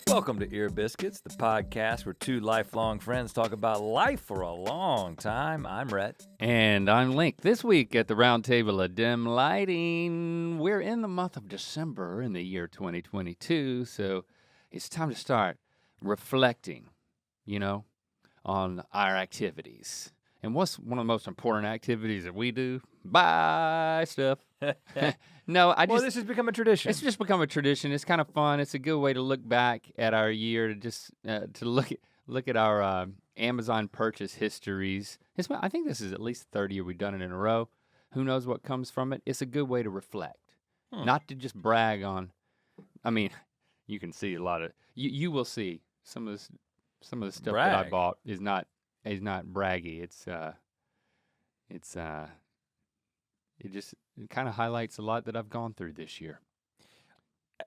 Welcome to Ear Biscuits, the podcast where two lifelong friends talk about life for a long time. I'm Rhett. And I'm Link. This week at the Round Table of Dim Lighting, we're in the month of December in the year 2022, so it's time to start reflecting, on our activities. And what's one of the most important activities that we do? Buy stuff. No, Well, this has become a tradition. It's just become a tradition. It's kind of fun. It's a good way to look back at our year, to just to look at our Amazon purchase histories. I think this is at least the third year we've done it in a row. Who knows what comes from it? It's a good way to reflect, not to just brag on. I mean, you can see a lot of you will see some of the stuff that I bought is not braggy. It kind of highlights a lot that I've gone through this year.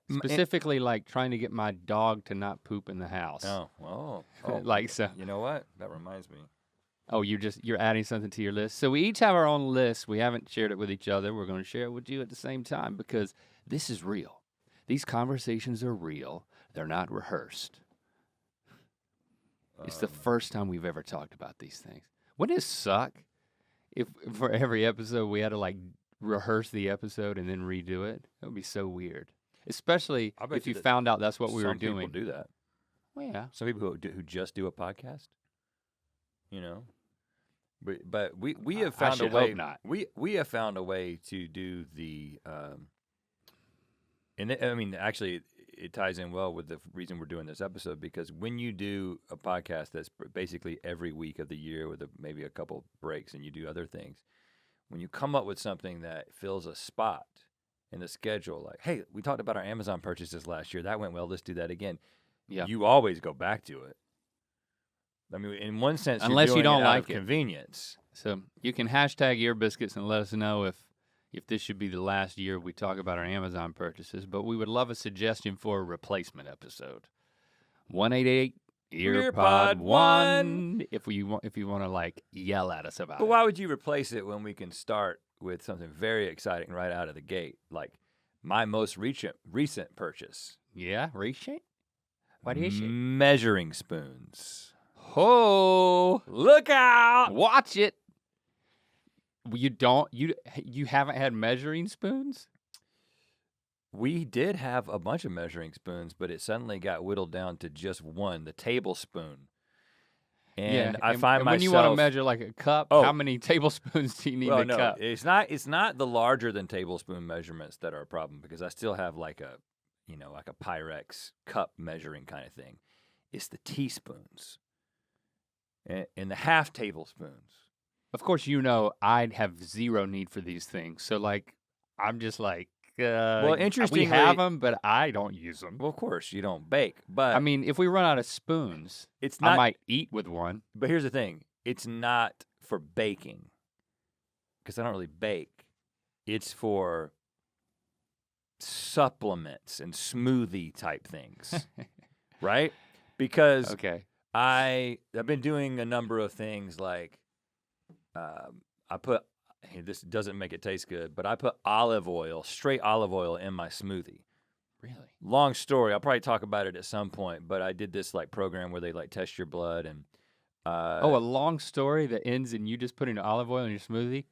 Specifically, like trying to get my dog to not poop in the house. Oh. Like so. You know what? That reminds me. Oh, you're adding something to your list. So we each have our own list. We haven't shared it with each other. We're going to share it with you at the same time because this is real. These conversations are real. They're not rehearsed. It's the first time we've ever talked about these things. Wouldn't it suck if for every episode we had to rehearse the episode and then redo it? That would be so weird. Especially if you found out that's what we were doing. Some people do that. Well, yeah. Some people who just do a podcast. But we have found a way. Hope not. We have found a way to do the. Actually, it ties in well with the reason we're doing this episode, because when you do a podcast that's basically every week of the year with maybe a couple breaks and you do other things, when you come up with something that fills a spot in the schedule, like, hey, we talked about our Amazon purchases last year. That went well. Let's do that again. Yeah. You always go back to it. I mean, in one sense, unless you're doing you don't it out like of it. Convenience. So you can hashtag Ear Biscuits and let us know if this should be the last year we talk about our Amazon purchases. But we would love a suggestion for a replacement episode. 188 EarPod 1. If you want to yell at us about it. But why would you replace it when we can start with something very exciting right out of the gate, like my most recent purchase? Yeah, recent. What is it? Measuring spoons. Oh, look out! Watch it. You haven't had measuring spoons? We did have a bunch of measuring spoons, but it suddenly got whittled down to just one, the tablespoon. And I find myself, when you want to measure like a cup, how many tablespoons do you need in a cup? It's not the larger than tablespoon measurements that are a problem, because I still have like a Pyrex cup measuring kind of thing. It's the teaspoons and the half tablespoons. Of course, I'd have zero need for these things. So I'm just well, interestingly, we have them, but I don't use them. Well, of course, you don't bake. But I mean, if we run out of spoons, I might eat with one. But here's the thing. It's not for baking, because I don't really bake. It's for supplements and smoothie type things, right? Because I've been doing a number of things like this doesn't make it taste good, but I put straight olive oil in my smoothie. Really? Long story. I'll probably talk about it at some point, but I did this program where they test your blood and. A long story that ends in you just putting olive oil in your smoothie?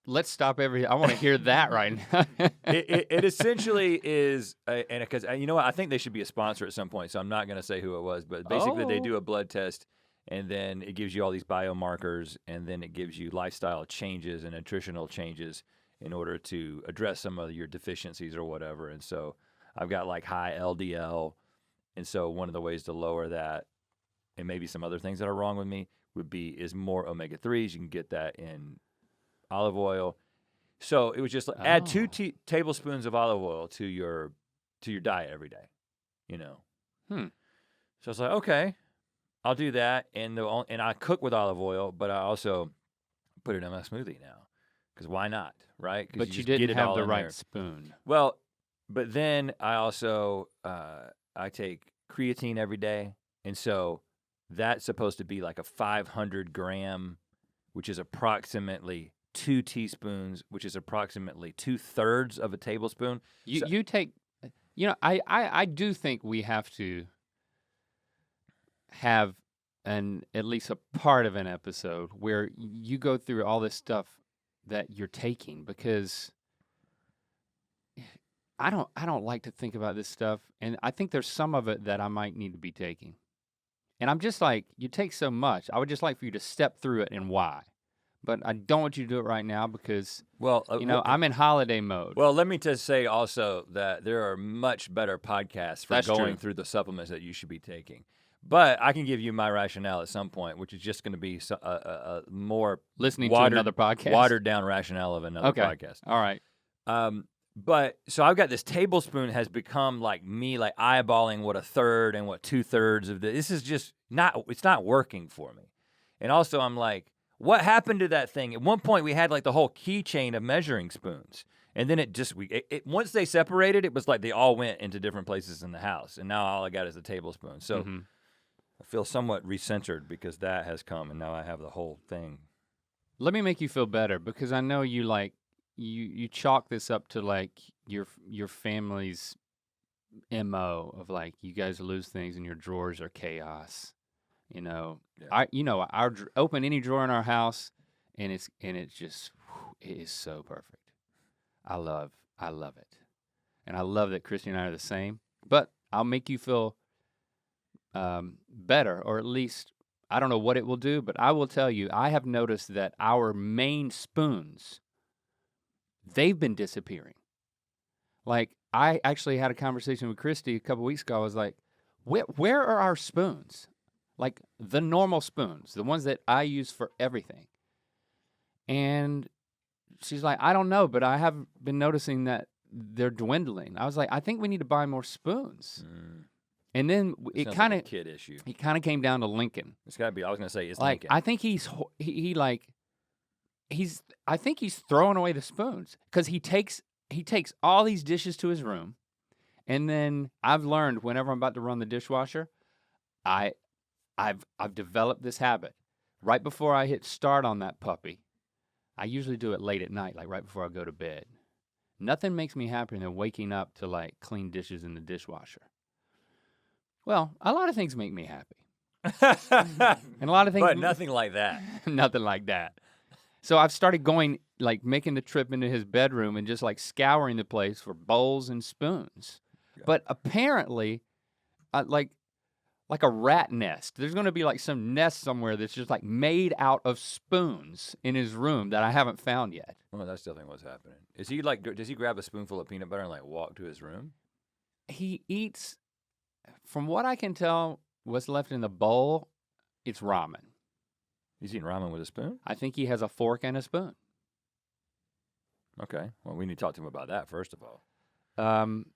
Let's stop I want to hear that right now. It essentially is, and because you know what, I think they should be a sponsor at some point, so I'm not going to say who it was, but basically they do a blood test, and then it gives you all these biomarkers, and then it gives you lifestyle changes and nutritional changes in order to address some of your deficiencies or whatever. And so I've got high LDL, and so one of the ways to lower that, and maybe some other things that are wrong with me, is more omega-3s. You can get that in olive oil. So it was just add 2 tablespoons of olive oil to your diet every day, So I was like, okay, I'll do that. And I cook with olive oil, but I also put it in my smoothie now, because why not, right? But you didn't have the right spoon. Well, but then I also I take creatine every day, and so that's supposed to be like a 500 gram, which is approximately 2 teaspoons, which is approximately 2/3 of a tablespoon. You take, I do think we have to have at least a part of an episode where you go through all this stuff that you're taking, because I don't like to think about this stuff, and I think there's some of it that I might need to be taking. And I'm just like, you take so much. I would just like for you to step through it and why. But I don't want you to do it right now because, I'm in holiday mode. Well, let me just say also that there are much better podcasts for going through the supplements that you should be taking. But I can give you my rationale at some point, which is just going to be a more listening to another podcast, watered down rationale of another podcast. All right. But so I've got this tablespoon has become like me, like eyeballing what 1/3 and what 2/3 of this is just it's not working for me. And also I'm like, what happened to that thing? At one point we had like the whole keychain of measuring spoons. And then once they separated, it was like they all went into different places in the house. And now all I got is a tablespoon. So I feel somewhat recentered because that has come and now I have the whole thing. Let me make you feel better, because I know you like, you chalk this up to like your family's MO of like, you guys lose things and your drawers are chaos. Yeah. I open any drawer in our house and it's just, it is so perfect. I love it. And I love that Christy and I are the same, but I'll make you feel better, or at least, I don't know what it will do, but I will tell you, I have noticed that our main spoons, they've been disappearing. Like, I actually had a conversation with Christy a couple weeks ago. I was like, where are our spoons? Like, the normal spoons, the ones that I use for everything. And she's like, I don't know, but I have been noticing that they're dwindling. I was like, I think we need to buy more spoons. And then it kind of, like a kid issue. It kind of came down to Lincoln. It's got to be, I was going to say, it's like, Lincoln. I think I think he's throwing away the spoons, because he takes all these dishes to his room, and then I've learned whenever I'm about to run the dishwasher, I've developed this habit. Right before I hit start on that puppy, I usually do it late at night, like right before I go to bed. Nothing makes me happier than waking up to like clean dishes in the dishwasher. Well, a lot of things make me happy. And a lot of things, but nothing like that. Nothing like that. So I've started going, like, making the trip into his bedroom and just like scouring the place for bowls and spoons. Yeah. But apparently, like a rat nest, there's going to be like some nest somewhere that's just like made out of spoons in his room that I haven't found yet. Well, that's definitely what's happening. Is he like, does he grab a spoonful of peanut butter and like walk to his room? He eats, from what I can tell, what's left in the bowl, it's ramen. He's eating ramen with a spoon? I think he has a fork and a spoon. Okay. Well, we need to talk to him about that, first of all.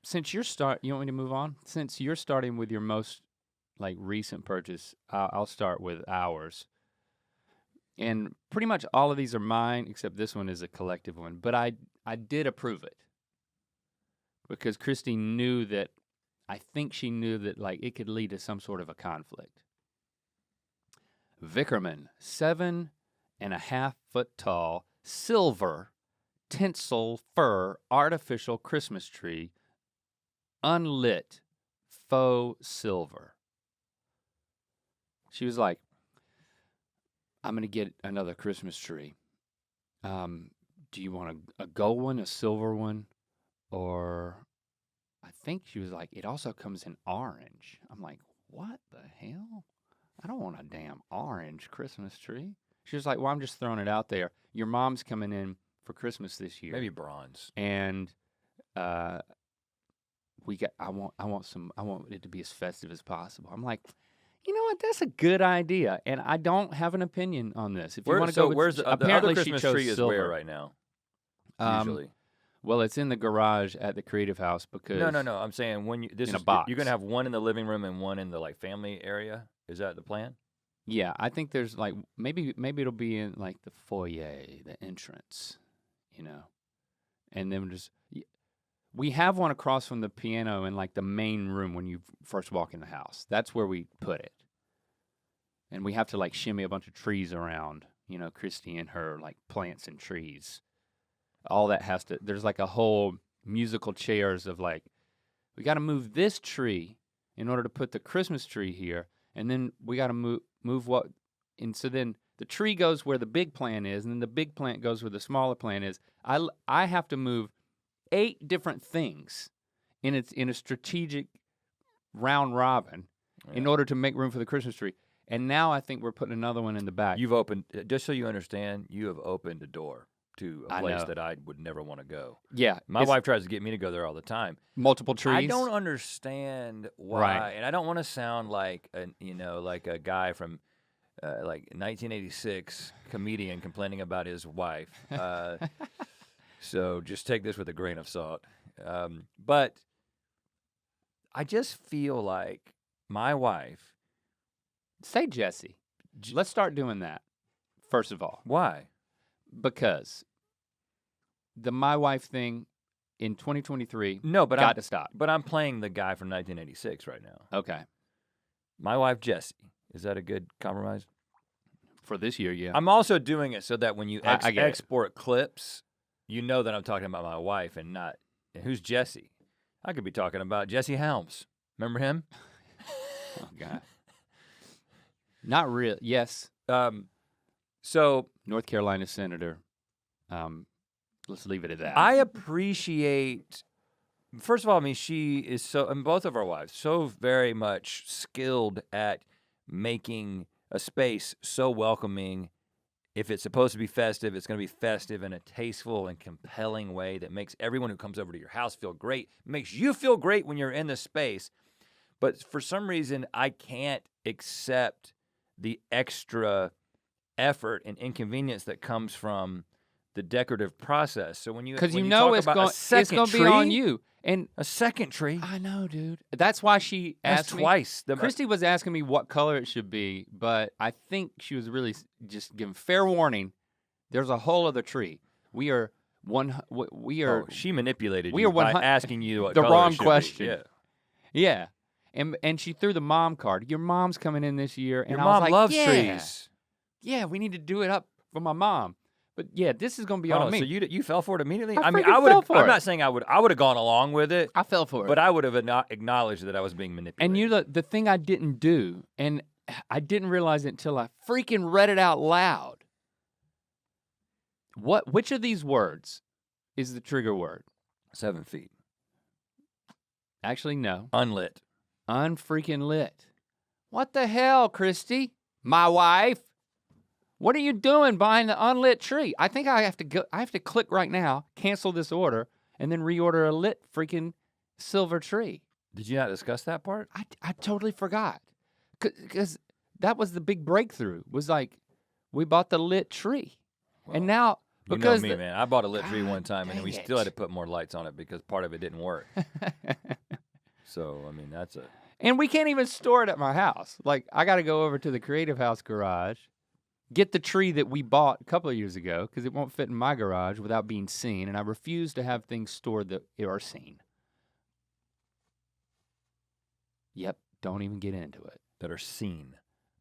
Since you want me to move on? Since you're starting with your most like recent purchase, I'll start with ours. And pretty much all of these are mine, except this one is a collective one. But I did approve it, because Christy knew that, I think she knew that like it could lead to some sort of a conflict. Vickerman, 7.5 foot tall, silver, tinsel fir artificial Christmas tree, unlit, faux silver. She was like, I'm going to get another Christmas tree. Do you want a gold one, a silver one, or I think she was like, it also comes in orange. I'm like, what the hell? I don't want a damn orange Christmas tree. She was like, well, I'm just throwing it out there. Your mom's coming in for Christmas this year. Maybe bronze. And I want it to be as festive as possible. I'm like, you know what? That's a good idea. And I don't have an opinion on this. If you want to go with, where's the apparently other Christmas she chose tree is silver. where right now? Usually. Well, it's in the garage at the Creative House because No. I'm saying when in a box. You're gonna have one in the living room and one in the like family area. Is that the plan? Yeah, I think there's like maybe it'll be in like the foyer, the entrance, and then we have one across from the piano in like the main room when you first walk in the house. That's where we put it, and we have to like shimmy a bunch of trees around, you know, Christy and her like plants and trees. All that has to, there's like a whole musical chairs of like, we got to move this tree in order to put the Christmas tree here. And then we got to move what, and so then the tree goes where the big plant is, and then the big plant goes where the smaller plant is. I have to move 8 different things in a strategic round robin in order to make room for the Christmas tree. And now I think we're putting another one in the back. You've opened, just so you understand, you have opened a door to a place that I would never want to go. Yeah. My wife tries to get me to go there all the time. Multiple trees. I don't understand why, and I don't want to sound like like a guy from like 1986 comedian complaining about his wife. So just take this with a grain of salt. But I just feel like my wife. Say Jesse. Let's start doing that, first of all. Why? Because the my wife thing in 2023 got to stop. But I'm playing the guy from 1986 right now. Okay. My wife, Jessie. Is that a good compromise? For this year, yeah. I'm also doing it so that when you I get export clips, you know that I'm talking about my wife and not, and who's Jesse? I could be talking about Jesse Helms. Remember him? Oh, God. Not real. Yes. So North Carolina Senator. Let's leave it at that. I appreciate, first of all, I mean, she is so, and both of our wives, so very much skilled at making a space so welcoming. If it's supposed to be festive, it's going to be festive in a tasteful and compelling way that makes everyone who comes over to your house feel great, makes you feel great when you're in the space. But for some reason, I can't accept the extra effort and inconvenience that comes from the decorative process. So when you because you talk know it's about going to be on you, and a second tree. I know, dude. That's why she asked me twice. Christy was asking me what color it should be, but I think she was really just giving fair warning. There's a whole other tree. We are one. We are. Oh, she manipulated we you are by asking you what the color wrong it should question. Be. Yeah. And she threw the mom card. Your mom's coming in this year. And Your I was mom like, loves yeah. trees. Yeah, we need to do it up for my mom. But yeah, this is gonna be on me. So you fell for it immediately? I mean, fell for it. I'm not saying I would have gone along with it. I fell for it. But I would have acknowledged that I was being manipulated. And the thing I didn't do, and I didn't realize it until I freaking read it out loud. Which of these words is the trigger word? 7 feet. Actually, no. Unlit. Unfreaking lit. What the hell, Christy? My wife? What are you doing behind the unlit tree? I think I have to go. I have to click right now, cancel this order, and then reorder a lit freaking silver tree. Did you not discuss that part? I totally forgot. Because that was the big breakthrough. Was like, we bought the lit tree. Well, and now, because you know me, man. I bought a lit tree one time, and dang we it. still had to put more lights on it because part of it didn't work. So, I mean, that's a... And we can't even store it at my house. Like, I got to go over to the Creative House garage, get the tree that we bought a couple of years ago, because it won't fit in my garage without being seen, and I refuse to have things stored that are seen. Yep, don't even get into it. That are seen.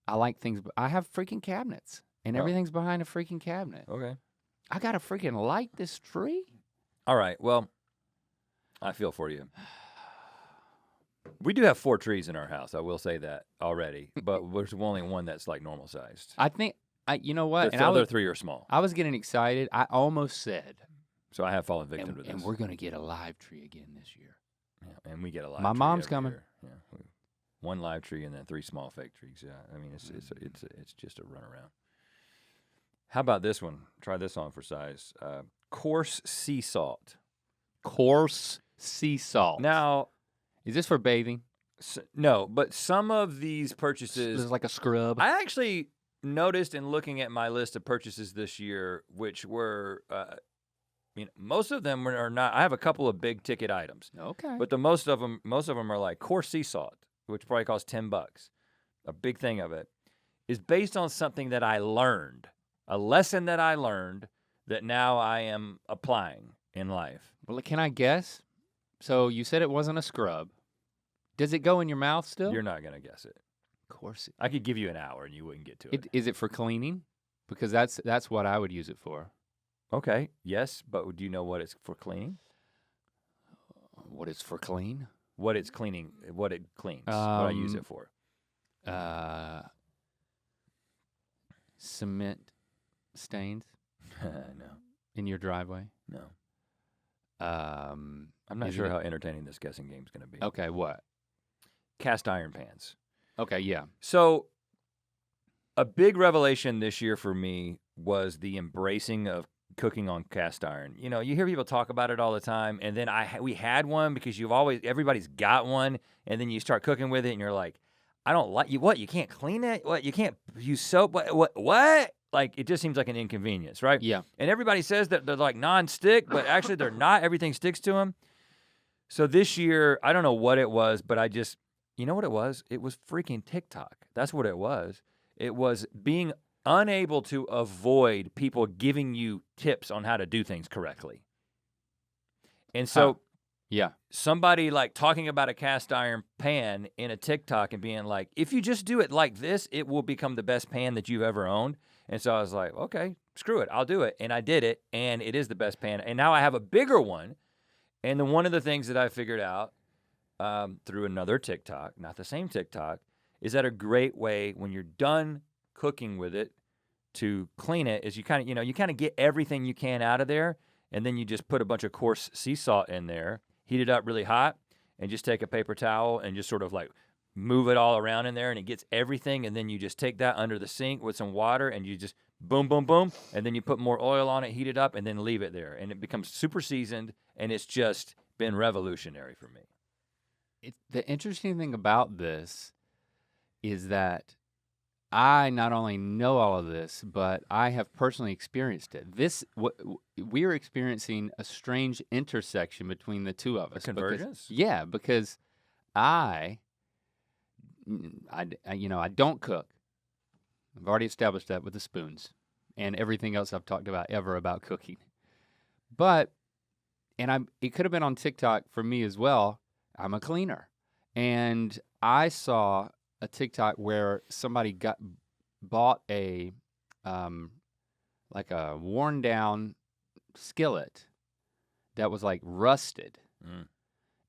I like things, I have freaking cabinets, and everything's behind a freaking cabinet. Okay. I got to freaking light this tree? All right, well, I feel for you. We do have 4 trees in our house, I will say that already, but there's only one that's like normal sized. I think, you know what? The other 3 are small. I was getting excited. I almost said. So I have fallen victim to this. And we're going to get a live tree again this year. Yeah, and we get a live My tree mom's every coming. year. Yeah, 1 live tree and then 3 small fake trees. Yeah, I mean, it's just a runaround. How about this one? Try this on for size. Coarse sea salt. Coarse sea salt. Now, is this for bathing? No, but some of these purchases... This is like a scrub. I actually noticed in looking at my list of purchases this year, which were, most of them are not... I have a couple of big ticket items. Okay. But most of them are like coarse sea salt, which probably costs $10. A big thing of it is based on something that I learned, a lesson that I learned that now I am applying in life. Well, can I guess? So you said it wasn't a scrub. Does it go in your mouth still? You're not going to guess it. Of course. I could give you an hour and you wouldn't get to it. Is it for cleaning? because that's what I would use it for. Okay, yes, but do you know what it's for cleaning? What it's for clean? What it's cleaning, what it cleans, what I use it for. Cement stains No, in your driveway? no. Um, I'm not is sure it- how entertaining this guessing game is going to be. Okay, what? Cast iron pans. Okay, yeah. So, a big revelation this year for me was the embracing of cooking on cast iron. You know, you hear people talk about it all the time, and then we had one because everybody's got one, and then you start cooking with it, and you're like, I don't like you. What? You can't clean it? What? You can't use soap? What? Like, it just seems like an inconvenience, right? Yeah. And everybody says that they're like non-stick, but actually they're not. Everything sticks to them. So this year, I don't know what it was, but you know what it was? It was freaking TikTok. That's what it was. It was being unable to avoid people giving you tips on how to do things correctly. And so Yeah. somebody like talking about a cast iron pan in a TikTok and being like, if you just do it like this, it will become the best pan that you've ever owned. And so I was like, okay, screw it, I'll do it. And I did it, and it is the best pan. And now I have a bigger one. And then one of the things that I figured out through another TikTok, not the same TikTok, is that a great way when you're done cooking with it to clean it is you kind of get everything you can out of there, and then you just put a bunch of coarse sea salt in there, heat it up really hot, and just take a paper towel and just sort of like move it all around in there, and it gets everything, and then you just take that under the sink with some water, and you just boom, boom, boom, and then you put more oil on it, heat it up, and then leave it there, and it becomes super seasoned, and it's just been revolutionary for me. The interesting thing about this is that I not only know all of this, but I have personally experienced it. We are experiencing a strange intersection between the two of us. Convergence? Because I don't cook. I've already established that with the spoons and everything else I've talked about ever about cooking. But, it could have been on TikTok for me as well. I'm a cleaner. And I saw a TikTok where somebody bought a worn down skillet that was like rusted.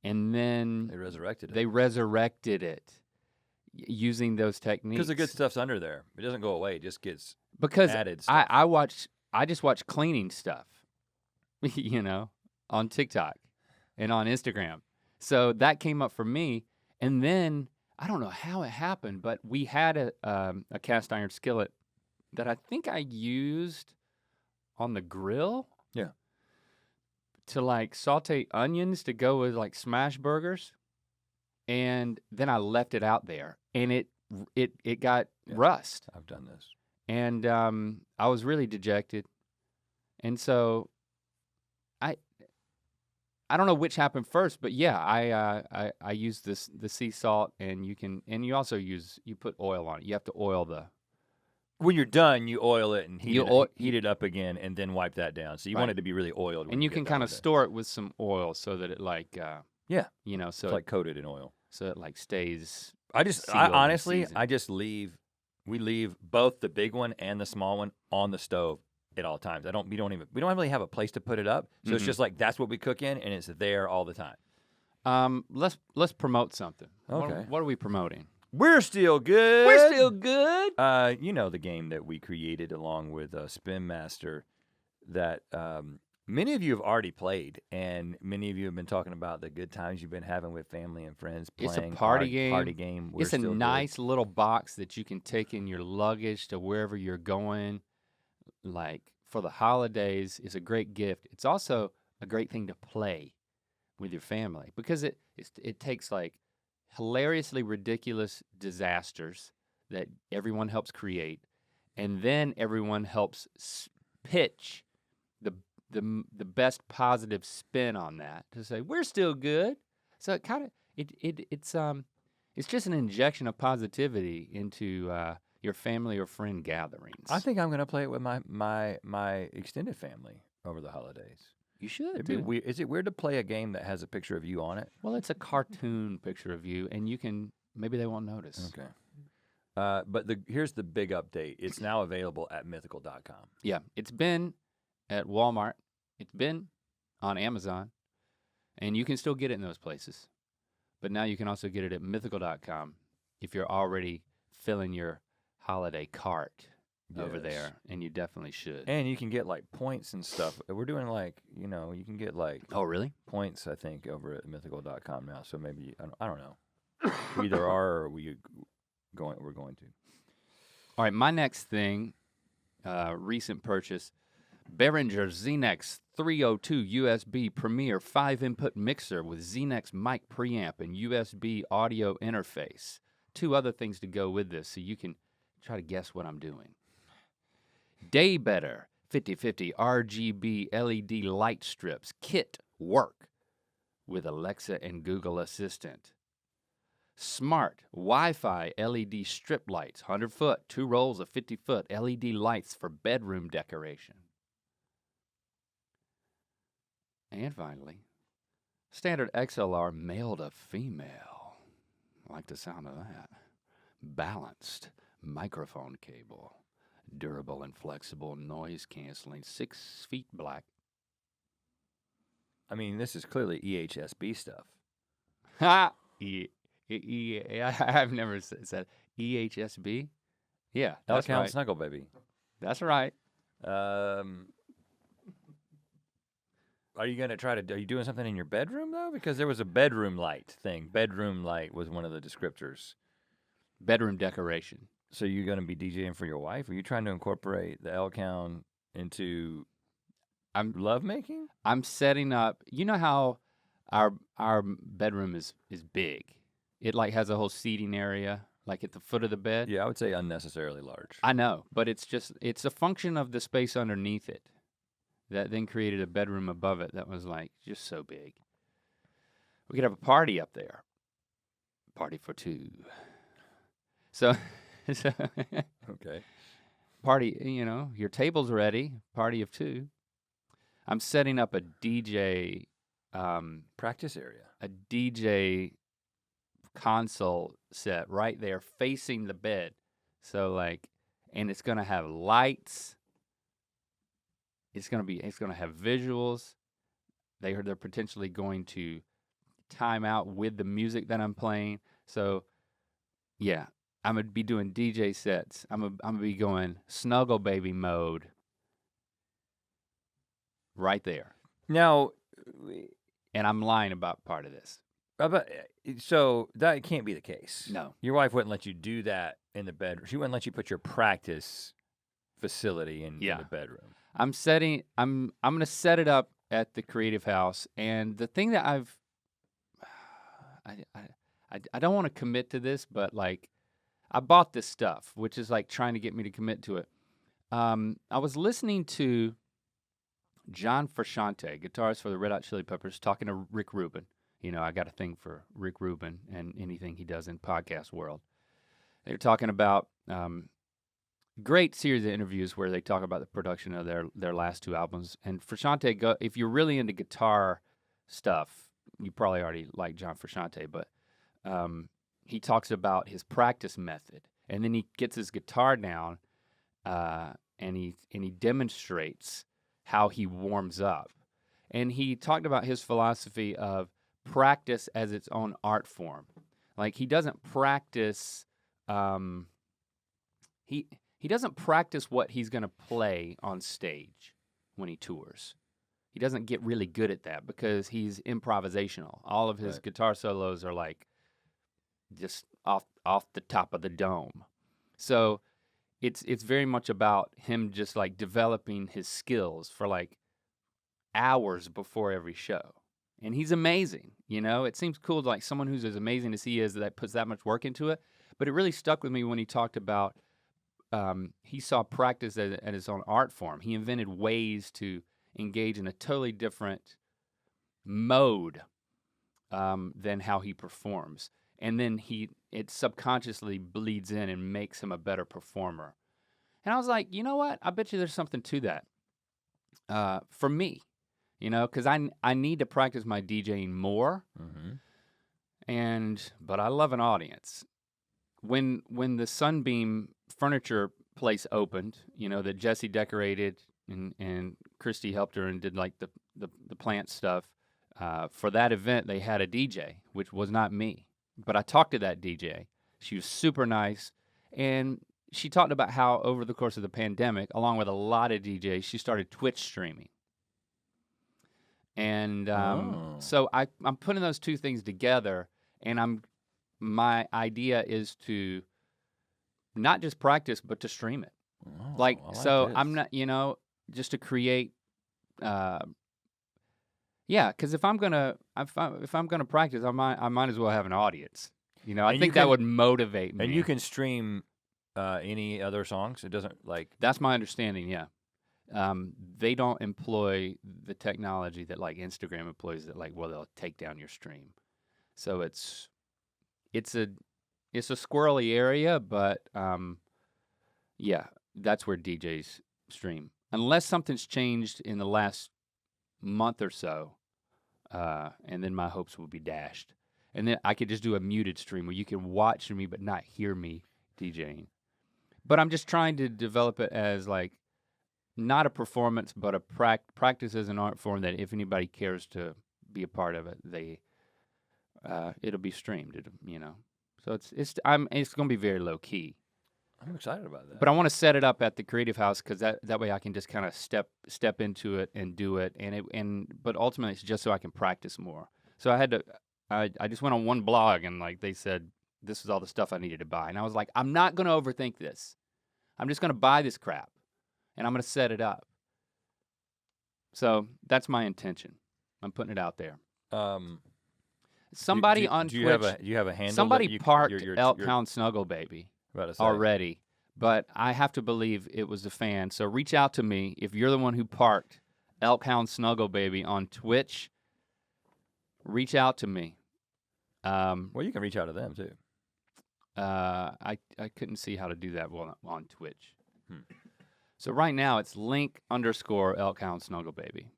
And then They resurrected it. They resurrected it using those techniques. Because the good stuff's under there. It doesn't go away. It just gets because added stuff. I just watch cleaning stuff, on TikTok and on Instagram. So that came up for me. And then I don't know how it happened, but we had a cast iron skillet that I think I used on the grill. Yeah. To like saute onions to go with like smash burgers. And then I left it out there, and it got rust. I've done this. And I was really dejected. And so I don't know which happened first, but yeah, I used the sea salt, and you also put oil on it. You have to oil the. When you're done, you oil it and heat it up again, and then wipe that down. So you want it to be really oiled. And you can kind of store it with some oil so that it like so it's like coated in oil. So it like stays. We leave both the big one and the small one on the stove at all times. We don't really have a place to put it up. So it's just like that's what we cook in, and it's there all the time. Let's promote something. Okay. What are we promoting? We're still good. We're still good. The game that we created along with Spin Master that many of you have already played, and many of you have been talking about the good times you've been having with family and friends playing. It's a party game. It's a nice little box that you can take in your luggage to wherever you're going. Like for the holidays, it's a great gift. It's also a great thing to play with your family because it takes like hilariously ridiculous disasters that everyone helps create, and then everyone helps pitch the best positive spin on that to say we're still good. So it kind of it's just an injection of positivity into your family or friend gatherings. I think I'm going to play it with my extended family over the holidays. You should. It'd be weird. Is it weird to play a game that has a picture of you on it? Well, it's a cartoon picture of you, and maybe they won't notice. Okay. But here's the big update. It's now available at mythical.com. Yeah, it's been at Walmart. It's been on Amazon, and you can still get it in those places. But now you can also get it at mythical.com if you're already filling your holiday cart over there, and you definitely should. And you can get like points and stuff. We're doing like, you can get like Oh, really? points, I think, over at mythical.com now. So maybe, I don't know. We either are or we're going to. All right, my next thing, recent purchase, Behringer Xenex 302 USB Premier 5-input mixer with Xenex mic preamp and USB audio interface. 2 other things to go with this so you can try to guess what I'm doing. Day Better 50/50 RGB LED light strips kit work with Alexa and Google Assistant. Smart Wi-Fi LED strip lights, 100-foot, 2 rolls of 50-foot LED lights for bedroom decoration. And finally, standard XLR male to female. I like the sound of that. Balanced microphone cable. Durable and flexible, noise canceling, 6 feet black. I mean, this is clearly EHSB stuff. Ha! I've never said EHSB. Yeah, that's Elk Hound right. Snuggle Baby. That's right. Are you gonna are you doing something in your bedroom though? Because there was a bedroom light thing. Bedroom light was one of the descriptors. Bedroom decoration. So you're gonna be DJing for your wife? Are you trying to incorporate the Elk Hound into lovemaking? I'm setting up. You know how our bedroom is big. It like has a whole seating area, like at the foot of the bed. Yeah, I would say unnecessarily large. I know, but it's a function of the space underneath it that then created a bedroom above it that was like just so big. We could have a party up there. Party for 2. So Okay. Party, your table's ready. Party of 2. I'm setting up a DJ practice area. A DJ console set right there facing the bed. So and it's gonna have lights. It's gonna have visuals. They're potentially going to time out with the music that I'm playing. So yeah, I'm gonna be doing DJ sets. I'm gonna be going snuggle baby mode right there. Now, and I'm lying about part of this. So that can't be the case. No. Your wife wouldn't let you do that in the bedroom. She wouldn't let you put your practice facility in the bedroom. I'm gonna set it up at the Creative House, and the thing that I don't want to commit to this, but I bought this stuff, which is trying to get me to commit to it. I was listening to John Frusciante, guitarist for the Red Hot Chili Peppers, talking to Rick Rubin. I got a thing for Rick Rubin and anything he does in podcast world. They're talking about great series of interviews where they talk about the production of their last 2 albums. And Frusciante, if you're really into guitar stuff, you probably already like John Frusciante, but he talks about his practice method. And then he gets his guitar down and he demonstrates how he warms up. And he talked about his philosophy of practice as its own art form. He doesn't practice he doesn't practice what he's going to play on stage when he tours. He doesn't get really good at that because he's improvisational. All of his guitar solos are just off the top of the dome. So it's very much about him just developing his skills for hours before every show. And he's amazing, It seems cool to someone who's as amazing as he is that puts that much work into it. But it really stuck with me when he talked about he saw practice as his own art form. He invented ways to engage in a totally different mode than how he performs. And then it subconsciously bleeds in and makes him a better performer. And I was like, you know what? I bet you there's something to that for me. Because I need to practice my DJing more, Mm-hmm. but I love an audience. when the Sunbeam furniture place opened, that Jesse decorated and Christy helped her and did like the plant stuff. For that event, they had a DJ, which was not me. But I talked to that DJ. She was super nice. And she talked about how over the course of the pandemic, along with a lot of DJs, she started Twitch streaming. And so I'm putting those two things together, and my idea is to not just practice, but to stream it. Oh, like this. I'm not, just to create. Because if I'm gonna practice, I might as well have an audience. I think that would motivate me. And you can stream any other songs. It doesn't like. That's my understanding. Yeah. They don't employ the technology that like Instagram employs. That they'll take down your stream. So it's a squirrely area, but that's where DJs stream. Unless something's changed in the last month or so, and then my hopes will be dashed. And then I could just do a muted stream where you can watch me but not hear me DJing. But I'm just trying to develop it as like not a performance, but a practice as an art form that if anybody cares to be a part of it, it'll be streamed. So it's gonna be very low key. I'm excited about that. But I want to set it up at the Creative House because that way I can just kind of step into it and do it, but ultimately it's just so I can practice more. So I just went on one blog and like they said this was all the stuff I needed to buy, and I was like, I'm not gonna overthink this. I'm just gonna buy this crap, and I'm gonna set it up. So that's my intention. I'm putting it out there. Somebody on Twitch. Do you have a handle? Somebody parked Elk Hound Snuggle Baby already, but I have to believe it was a fan. So reach out to me if you're the one who parked Elk Hound Snuggle Baby on Twitch. Reach out to me. Well, you can reach out to them too. I couldn't see how to do that on Twitch. So right now it's Link_Elk Hound Snuggle Baby.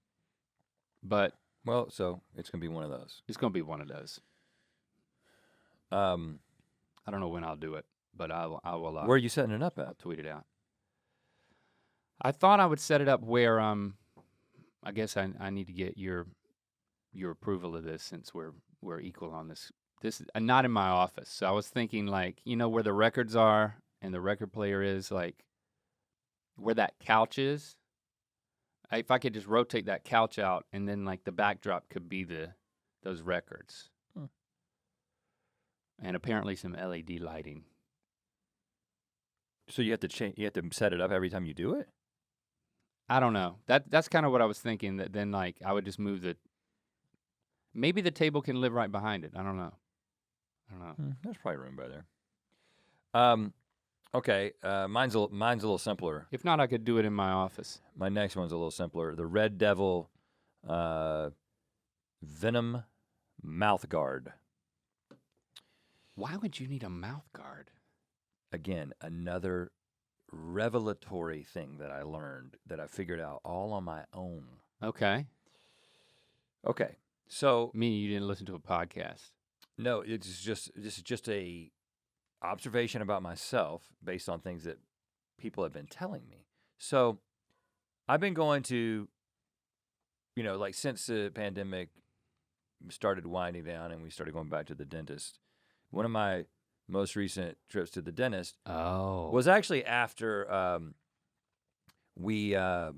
But so it's gonna be one of those. It's gonna be one of those. I don't know when I'll do it, but I will. Where are you setting it up at? I'll tweet it out. I thought I would set it up where I guess I need to get your approval of this since we're equal on this. This is not in my office. So I was thinking like, where the records are and the record player is, like where that couch is. If I could just rotate that couch out and then like the backdrop could be those records. And apparently some LED lighting. So you have to set it up every time you do it? I don't know. That's kind of what I was thinking, that then like I would just move maybe the table can live right behind it. I don't know. There's probably room by there. Okay, mine's a little simpler. If not, I could do it in my office. My next one's a little simpler. The Red Devil Venom mouth guard. Why would you need a mouth guard? Again, another revelatory thing that I learned that I figured out all on my own. Okay. So you didn't listen to a podcast. No, this is just a observation about myself based on things that people have been telling me. So I've been going to, like since the pandemic started winding down and we started going back to the dentist, one of my most recent trips to the dentist was actually after we had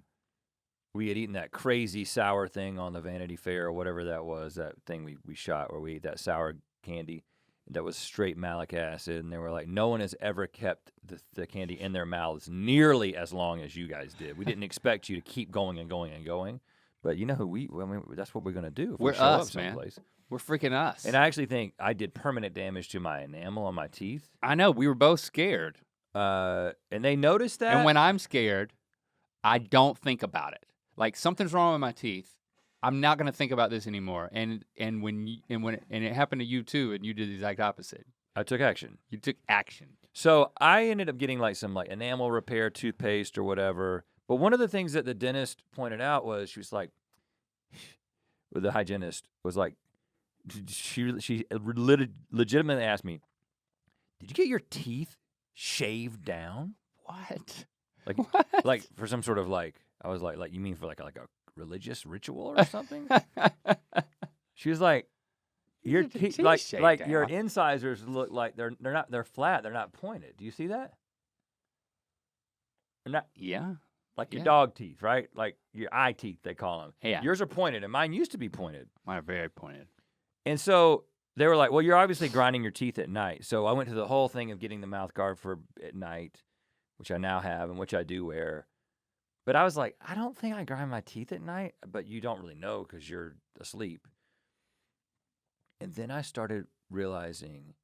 eaten that crazy sour thing on the Vanity Fair or whatever that was, that thing we shot where we ate that sour candy that was straight malic acid, and they were like, no one has ever kept the candy in their mouths nearly as long as you guys did. We didn't expect you to keep going and going and going, but you know who that's what we're going to do if we show up someplace. Man. We're freaking us. And I actually think I did permanent damage to my enamel on my teeth. I know, we were both scared. And they noticed that. And when I'm scared, I don't think about it. Like something's wrong with my teeth, I'm not gonna think about this anymore. And when it happened to you too, and you did the exact opposite. I took action. You took action. So I ended up getting like some like enamel repair toothpaste or whatever. But one of the things that the dentist pointed out was she was like, the hygienist was like, she legitimately asked me, did you get your teeth shaved down? What? Like, What? like for some sort of like, I was like, you mean for like a religious ritual or something? She was like, your teeth, like your incisors look like they're flat, they're not pointed. Do you see that? They're not. Yeah. Like your dog teeth, right? Like your eye teeth, they call them. Yeah. Yours are pointed, and mine used to be pointed. Mine are very pointed. And so they were like, well, you're obviously grinding your teeth at night. So I went to the whole thing of getting the mouth guard for at night, which I now have and which I do wear. But I was like, I don't think I grind my teeth at night, but you don't really know because you're asleep. And then I started realizing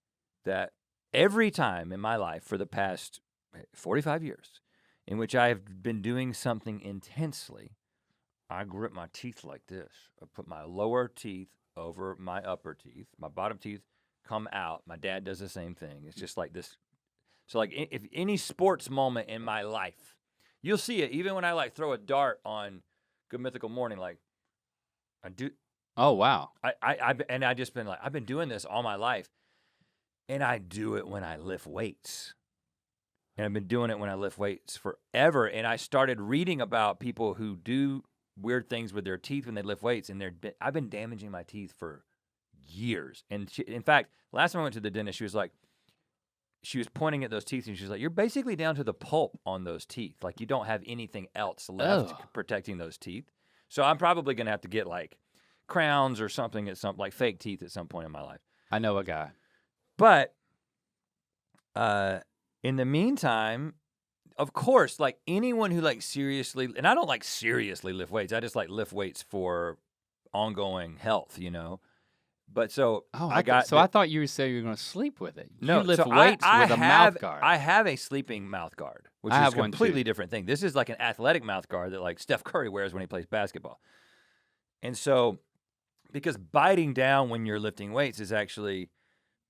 that every time in my life for the past 45 years in which I have been doing something intensely, I grip my teeth like this. I put my lower teeth over my upper teeth. My bottom teeth come out. My dad does the same thing. It's just like this. So like if any sports moment in my life, you'll see it even when I like throw a dart on Good Mythical Morning, like I do. Oh, wow. I just been like, I've been doing this all my life, and I do it when I lift weights. And I've been doing it when I lift weights forever. And I started reading about people who do weird things with their teeth when they lift weights, and I've been damaging my teeth for years. And in fact, last time I went to the dentist, she was pointing at those teeth, and she was like, "You're basically down to the pulp on those teeth. Like you don't have anything else left protecting those teeth. So I'm probably gonna have to get like crowns or something like fake teeth at some point in my life." I know a guy. But in the meantime, of course, like anyone who like seriously, and I don't like seriously lift weights. I just like lift weights for ongoing health, you know. But so I thought you would say you were going to sleep with it. No, you lift so weights with a mouth guard. I have a sleeping mouth guard, which is a completely different thing. This is like an athletic mouth guard that like Steph Curry wears when he plays basketball. And so, because biting down when you're lifting weights is actually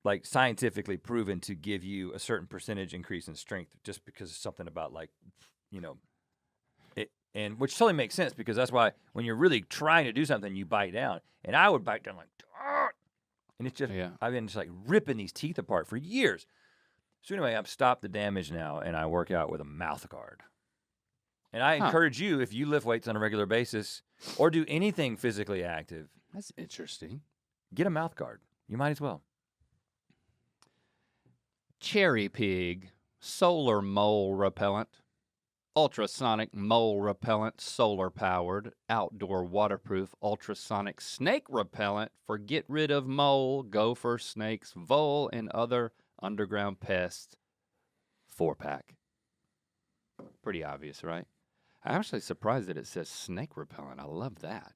like scientifically proven to give you a certain percentage increase in strength, just because it's something about like, you know, it, and which totally makes sense because that's why when you're really trying to do something, you bite down. And I would bite down like, and it's just, I've been just like ripping these teeth apart for years. So anyway, I've stopped the damage now, and I work out with a mouth guard. And I encourage you, if you lift weights on a regular basis or do anything physically active, that's interesting, get a mouth guard. You might as well. Cherry Pig solar mole repellent, ultrasonic mole repellent, solar powered, outdoor waterproof ultrasonic snake repellent for get rid of mole, gopher, snakes, vole, and other underground pests. 4-pack. Pretty obvious, right? I'm actually surprised that it says snake repellent. I love that.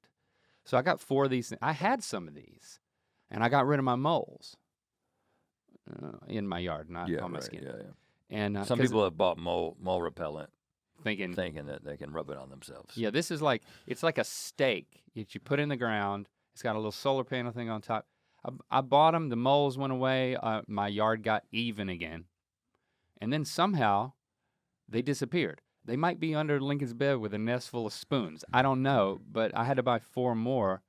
So I got 4 of these. I had some of these, and I got rid of my moles in my yard, not on my skin. Yeah. And some people have bought mole repellent, thinking that they can rub it on themselves. Yeah, this is like it's like a stake that you put in the ground. It's got a little solar panel thing on top. I bought them. The moles went away. My yard got even again, and then somehow they disappeared. They might be under Lincoln's bed with a nest full of spoons. I don't know, but I had to buy 4 more.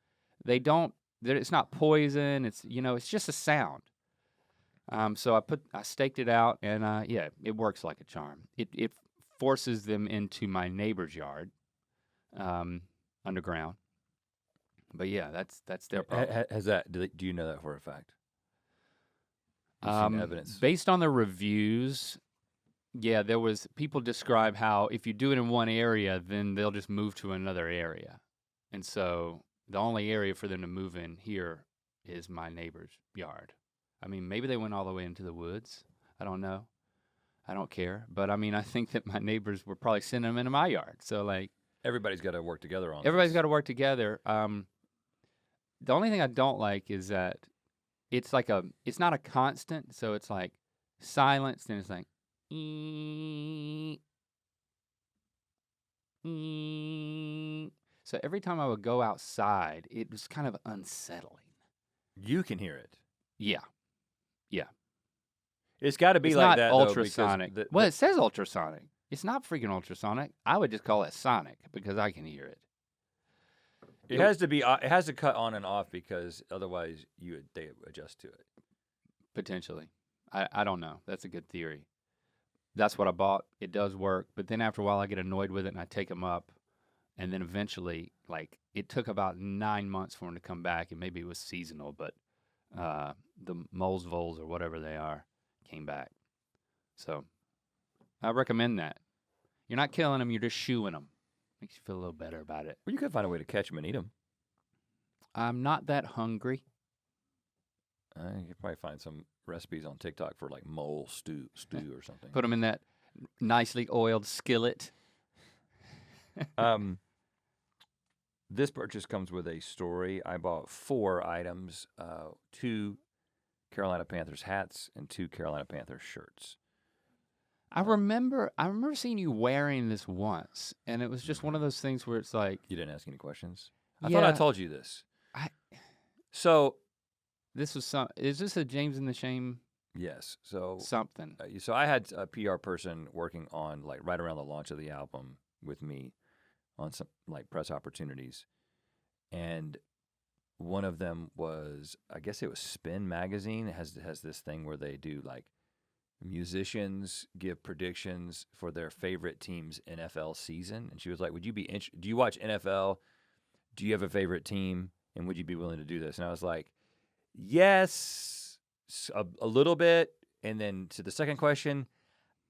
They don't. It's not poison. It's it's just a sound. So I staked it out, and it works like a charm. It forces them into my neighbor's yard, underground. But yeah, that's their problem. Do you know that for a fact? You've seen evidence based on the reviews. Yeah, people describe how if you do it in one area, then they'll just move to another area. And so the only area for them to move in here is my neighbor's yard. I mean, maybe they went all the way into the woods. I don't know. I don't care. But I mean, I think that my neighbors were probably sending them into my yard. So like everybody's got to work together on Everybody's got to work together. The only thing I don't like is that it's not a constant. So it's like silence, then it's like So every time I would go outside, it was kind of unsettling. You can hear it. Yeah. It's got to be like that, ultrasonic. Well, it says ultrasonic. It's not freaking ultrasonic. I would just call it sonic because I can hear it. It has to be. It has to cut on and off because otherwise they adjust to it. Potentially. I don't know. That's a good theory. That's what I bought. It does work. But then after a while, I get annoyed with it and I take them up. And then eventually, like, it took about 9 months for them to come back. And maybe it was seasonal, but the moles voles or whatever they are came back. So I recommend that. You're not killing them, you're just shooing them. Makes you feel a little better about it. Well, you could find a way to catch them and eat them. I'm not that hungry. You could probably find some recipes on TikTok for like mole stew or something. Put them in that nicely oiled skillet. This purchase comes with a story. I bought 4 items, 2 Carolina Panthers hats and 2 Carolina Panthers shirts. I remember seeing you wearing this once, and it was just one of those things where it's like, You didn't ask any questions? I thought I told you this. So this was is this a James and the Shame yes. So something? So I had a PR person working on like right around the launch of the album with me on some like press opportunities, and one of them was, I guess it was Spin Magazine. It has this thing where they do like musicians give predictions for their favorite team's NFL season, and she was like, "Would you be do you watch NFL? Do you have a favorite team? And would you be willing to do this?" And I was like, yes, a little bit. And then to the second question,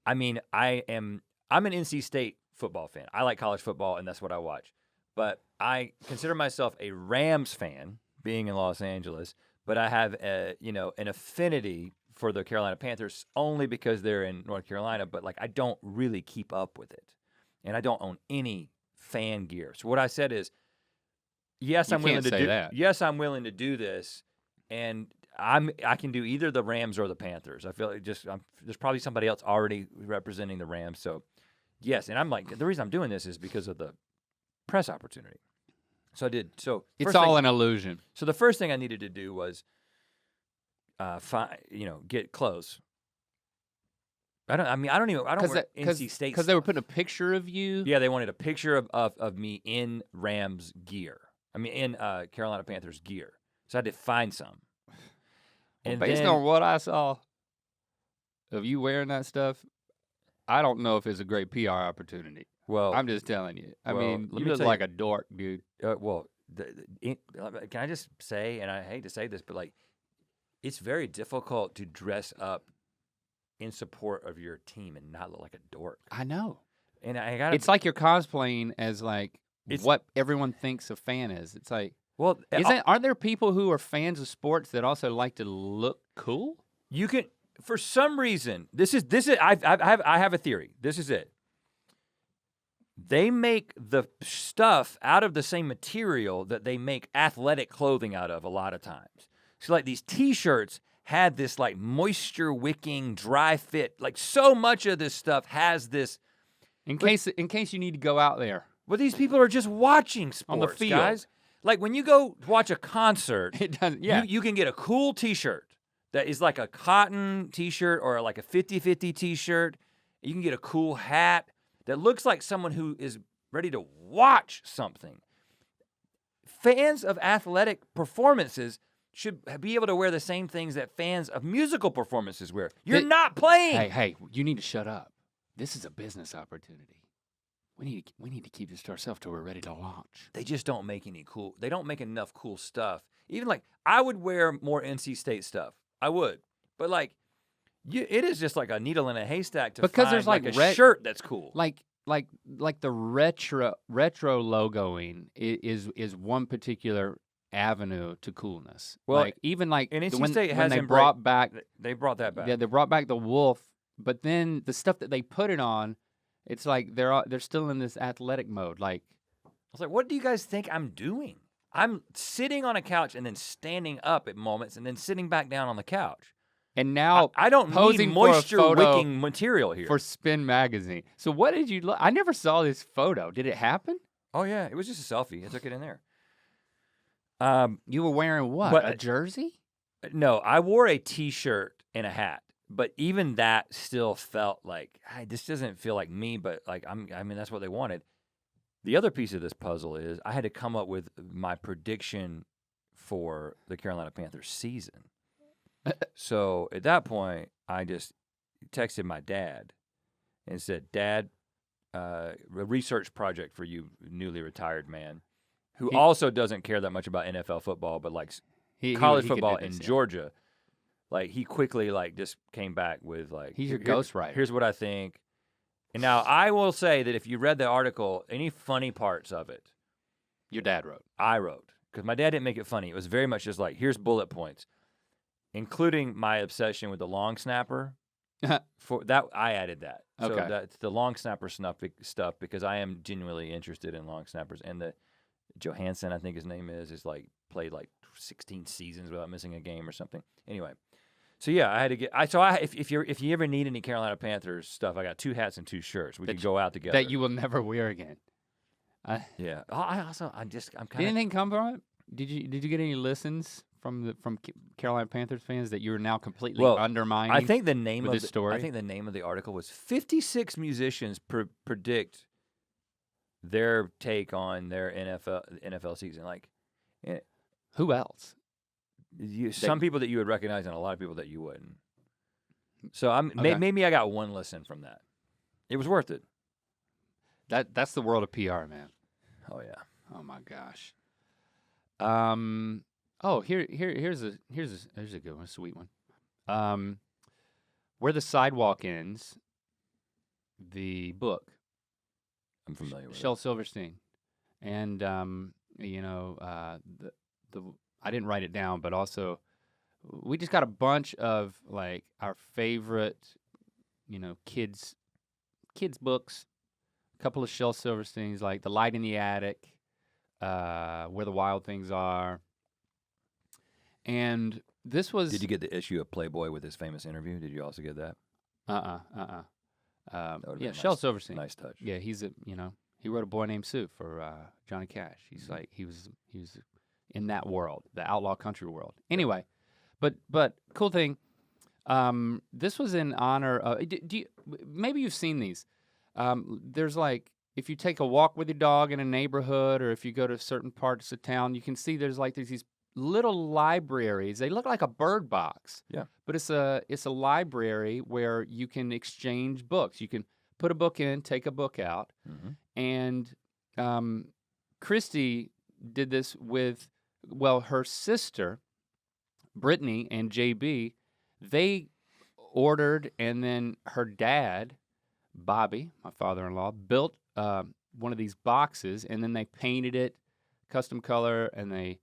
I mean, I'm an NC State football fan. I like college football, and that's what I watch. But I consider myself a Rams fan, being in Los Angeles. But I have an affinity for the Carolina Panthers only because they're in North Carolina. But like, I don't really keep up with it, and I don't own any fan gear. So what I said is, yes, I'm willing to do that. Yes, I'm willing to do this, and I can do either the Rams or the Panthers. I feel like there's probably somebody else already representing the Rams. So, yes, and I'm like, the reason I'm doing this is because of the press opportunity. So I did. So it's all an illusion. So the first thing I needed to do was, get clothes. I don't wear NC State because they were putting a picture of you. Yeah, they wanted a picture of me in Rams gear. In Carolina Panthers gear. So I had to find some. And based on what I saw of you wearing that stuff, I don't know if it's a great PR opportunity. Well, I'm just telling you. I mean, you look like a dork, dude. Can I just say, and I hate to say this, but like, it's very difficult to dress up in support of your team and not look like a dork. I know. And it's like you're cosplaying as like what everyone thinks a fan is. It's like, well, aren't there people who are fans of sports that also like to look cool? You can, for some reason, this is. I have a theory. This is it. They make the stuff out of the same material that they make athletic clothing out of a lot of times. So like these T-shirts had this like moisture wicking, dry fit. Like so much of this stuff has this. In case you need to go out there. Well, these people are just watching sports, on the field, guys. Like when you go watch a concert, it doesn't. Yeah, you can get a cool T-shirt that is like a cotton T-shirt or like a 50-50 T-shirt. You can get a cool hat that looks like someone who is ready to watch something. Fans of athletic performances should be able to wear the same things that fans of musical performances wear. You're not playing. Hey, you need to shut up. This is a business opportunity. We need to keep this to ourselves till we're ready to launch. They just don't make they don't make enough cool stuff. Even like, I would wear more NC State stuff. I would. But like, it is just like a needle in a haystack to find there's like a shirt that's cool. Like the retro logoing is one particular avenue to coolness. Well, like even like and NC State has they brought that back. Yeah, they brought back the wolf, but then the stuff that they put it on, it's like they're still in this athletic mode. Like, I was like, what do you guys think I'm doing? I'm sitting on a couch and then standing up at moments and then sitting back down on the couch. And now I don't need moisture-wicking material here. For Spin Magazine. So what did you look? I never saw this photo. Did it happen? Oh, yeah. It was just a selfie. I took it in there. You were wearing what? A jersey? No, I wore a T-shirt and a hat. But even that still felt like, hey, this doesn't feel like me, but like that's what they wanted. The other piece of this puzzle is I had to come up with my prediction for the Carolina Panthers season. So at that point, I just texted my dad and said, "Dad, a research project for you, newly retired man, who also doesn't care that much about NFL football, but likes college football in Georgia." Like he quickly just came back with he's your ghostwriter. Here's what I think. And now I will say that if you read the article, any funny parts of it, your dad wrote. I wrote, because my dad didn't make it funny. It was very much just like, here's bullet points, including my obsession with the long snapper. For that, I added that. So Okay. that's the long snapper stuff because I am genuinely interested in long snappers. And the Johansson, I think his name is played 16 seasons without missing a game or something. Anyway. So yeah, I had to get. If you ever need any Carolina Panthers stuff, I got 2 hats and 2 shirts. We could go out together. That you will never wear again. Yeah. I'm kind Did anything come from it? Did you get any listens from Carolina Panthers fans that you are now completely undermining? I think the name of this story. I think the name of the article was 56 musicians predict their take on their NFL season. Who else? Some people that you would recognize and a lot of people that you wouldn't. So maybe I got 1 listen from that. It was worth it. That's the world of PR, man. Oh yeah. Oh my gosh. Here's a good one, a sweet one. Where the Sidewalk Ends, the book. I'm familiar with Shel Silverstein, and I didn't write it down, but also we just got a bunch of our favorite, kids books. A couple of Shel Silversteins, like The Light in the Attic, Where the Wild Things Are. And this was. Did you get the issue of Playboy with his famous interview? Did you also get that? Yeah, Shel Silverstein. Nice touch. Yeah, he's he wrote A Boy Named Sue for Johnny Cash. He's he was in that world, the outlaw country world. Anyway, but cool thing. This was in honor of. Maybe you've seen these. There's if you take a walk with your dog in a neighborhood, or if you go to certain parts of town, you can see there's these little libraries. They look like a bird box. Yeah. But it's a library where you can exchange books. You can put a book in, take a book out, and Christy did this with. Well, her sister, Brittany and JB, they ordered, and then her dad, Bobby, my father-in-law, built one of these boxes, and then they painted it custom color, and they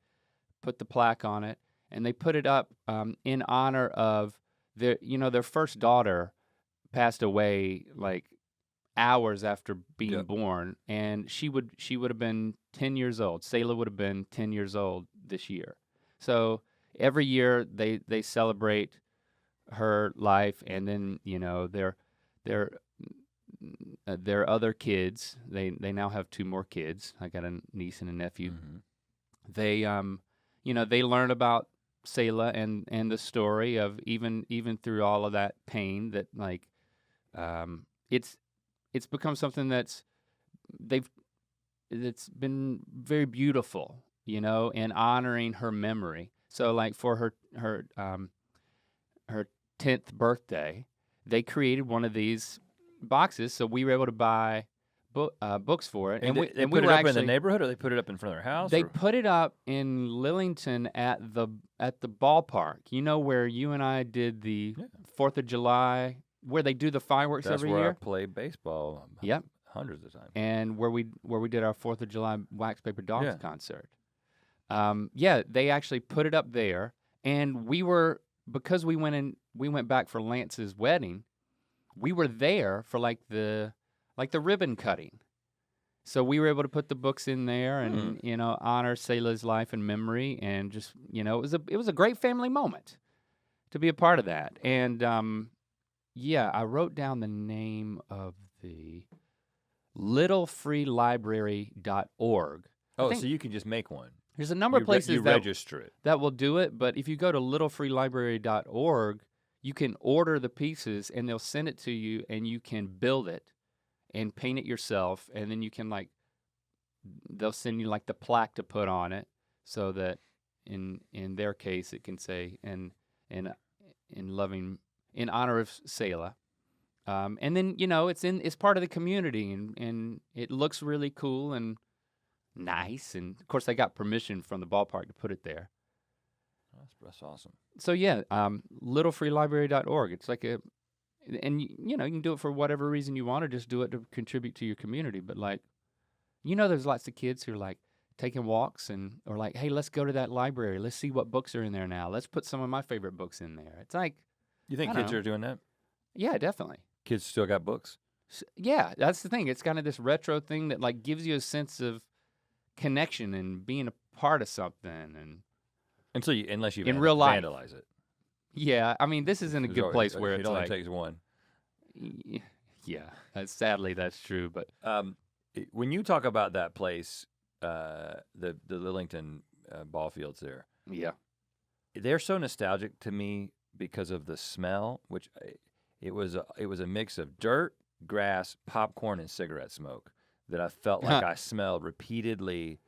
put the plaque on it, and they put it up in honor of their first daughter passed away hours after being born, and she would have been 10 years old. Selah would have been 10 years old this year. So every year they celebrate her life, and then their other kids. They now have 2 more kids. I got a niece and a nephew. They they learn about Selah and the story of even through all of that pain that it's become something that's been very beautiful, and honoring her memory. So for her 10th birthday, they created one of these boxes, so we were able to buy books for it. And they put it up in the neighborhood, or they put it up in front of their house? They put it up in Lillington at the ballpark. Where you and I did the 4th of July, where they do the fireworks every year. That's where I play baseball. Yep. Hundreds of times. And where we did our 4th of July Wax Paper Dogs concert. They actually put it up there, and because we went back for Lance's wedding, we were there for the ribbon cutting. So we were able to put the books in there and honor Selah's life and memory, and just it was a great family moment to be a part of that. And I wrote down the name of the littlefreelibrary.org. Oh, so you can just make one. There's a number of places register it. That will do it, but if you go to littlefreelibrary.org, you can order the pieces, and they'll send it to you, and you can build it and paint it yourself, and then you can they'll send you the plaque to put on it, so that in their case it can say in in honor of Selah. And then, it's part of the community and it looks really cool and nice. And of course, they got permission from the ballpark to put it there. That's awesome. So yeah, littlefreelibrary.org. It's like and you can do it for whatever reason you want, or just do it to contribute to your community. But like, there's lots of kids who are like taking walks or like, hey, let's go to that library. Let's see what books are in there now. Let's put some of my favorite books in there. It's like, you think kids are doing that? Yeah, definitely. Kids still got books? Yeah, that's the thing. It's kind of this retro thing that like gives you a sense of connection and being a part of something. Unless you in real life vandalize it. Yeah, I mean, this isn't a good place where it only takes one. Yeah, sadly that's true. But when you talk about that place, the Lillington ball fields there, yeah, they're so nostalgic to me because of the smell, which it was a mix of dirt, grass, popcorn, and cigarette smoke that I felt like I smelled repeatedly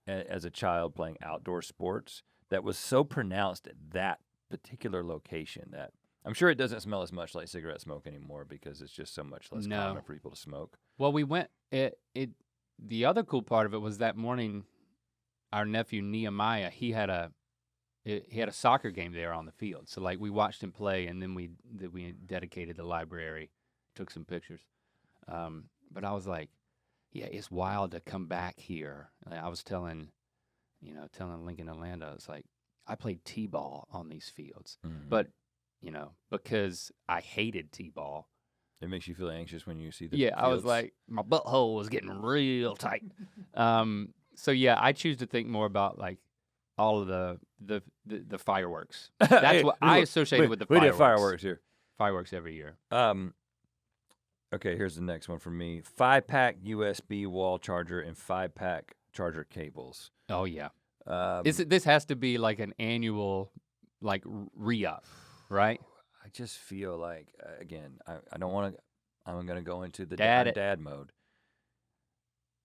as a child playing outdoor sports. That was so pronounced at that particular location that I'm sure it doesn't smell as much like cigarette smoke anymore because it's just so much less common for people to smoke. Well, we went. The other cool part of it was that morning, our nephew Nehemiah, he had a soccer game there on the field. So like we watched him play, and then we dedicated the library, took some pictures. But I was like, yeah, it's wild to come back here. Like I was telling Lincoln and Landa, it's like I played t-ball on these fields, but because I hated t-ball. It makes you feel anxious when you see the fields. I was like, my butthole was getting real tight. So yeah, I choose to think more about like all of the fireworks. That's what I associated with the fireworks. We did fireworks here. Fireworks every year. Okay, here's the next one for me. 5-pack USB wall charger and 5-pack charger cables. Oh yeah. This has to be like an annual like re-up, right? I just feel like again, I don't want to. I'm going to go into the dad mode.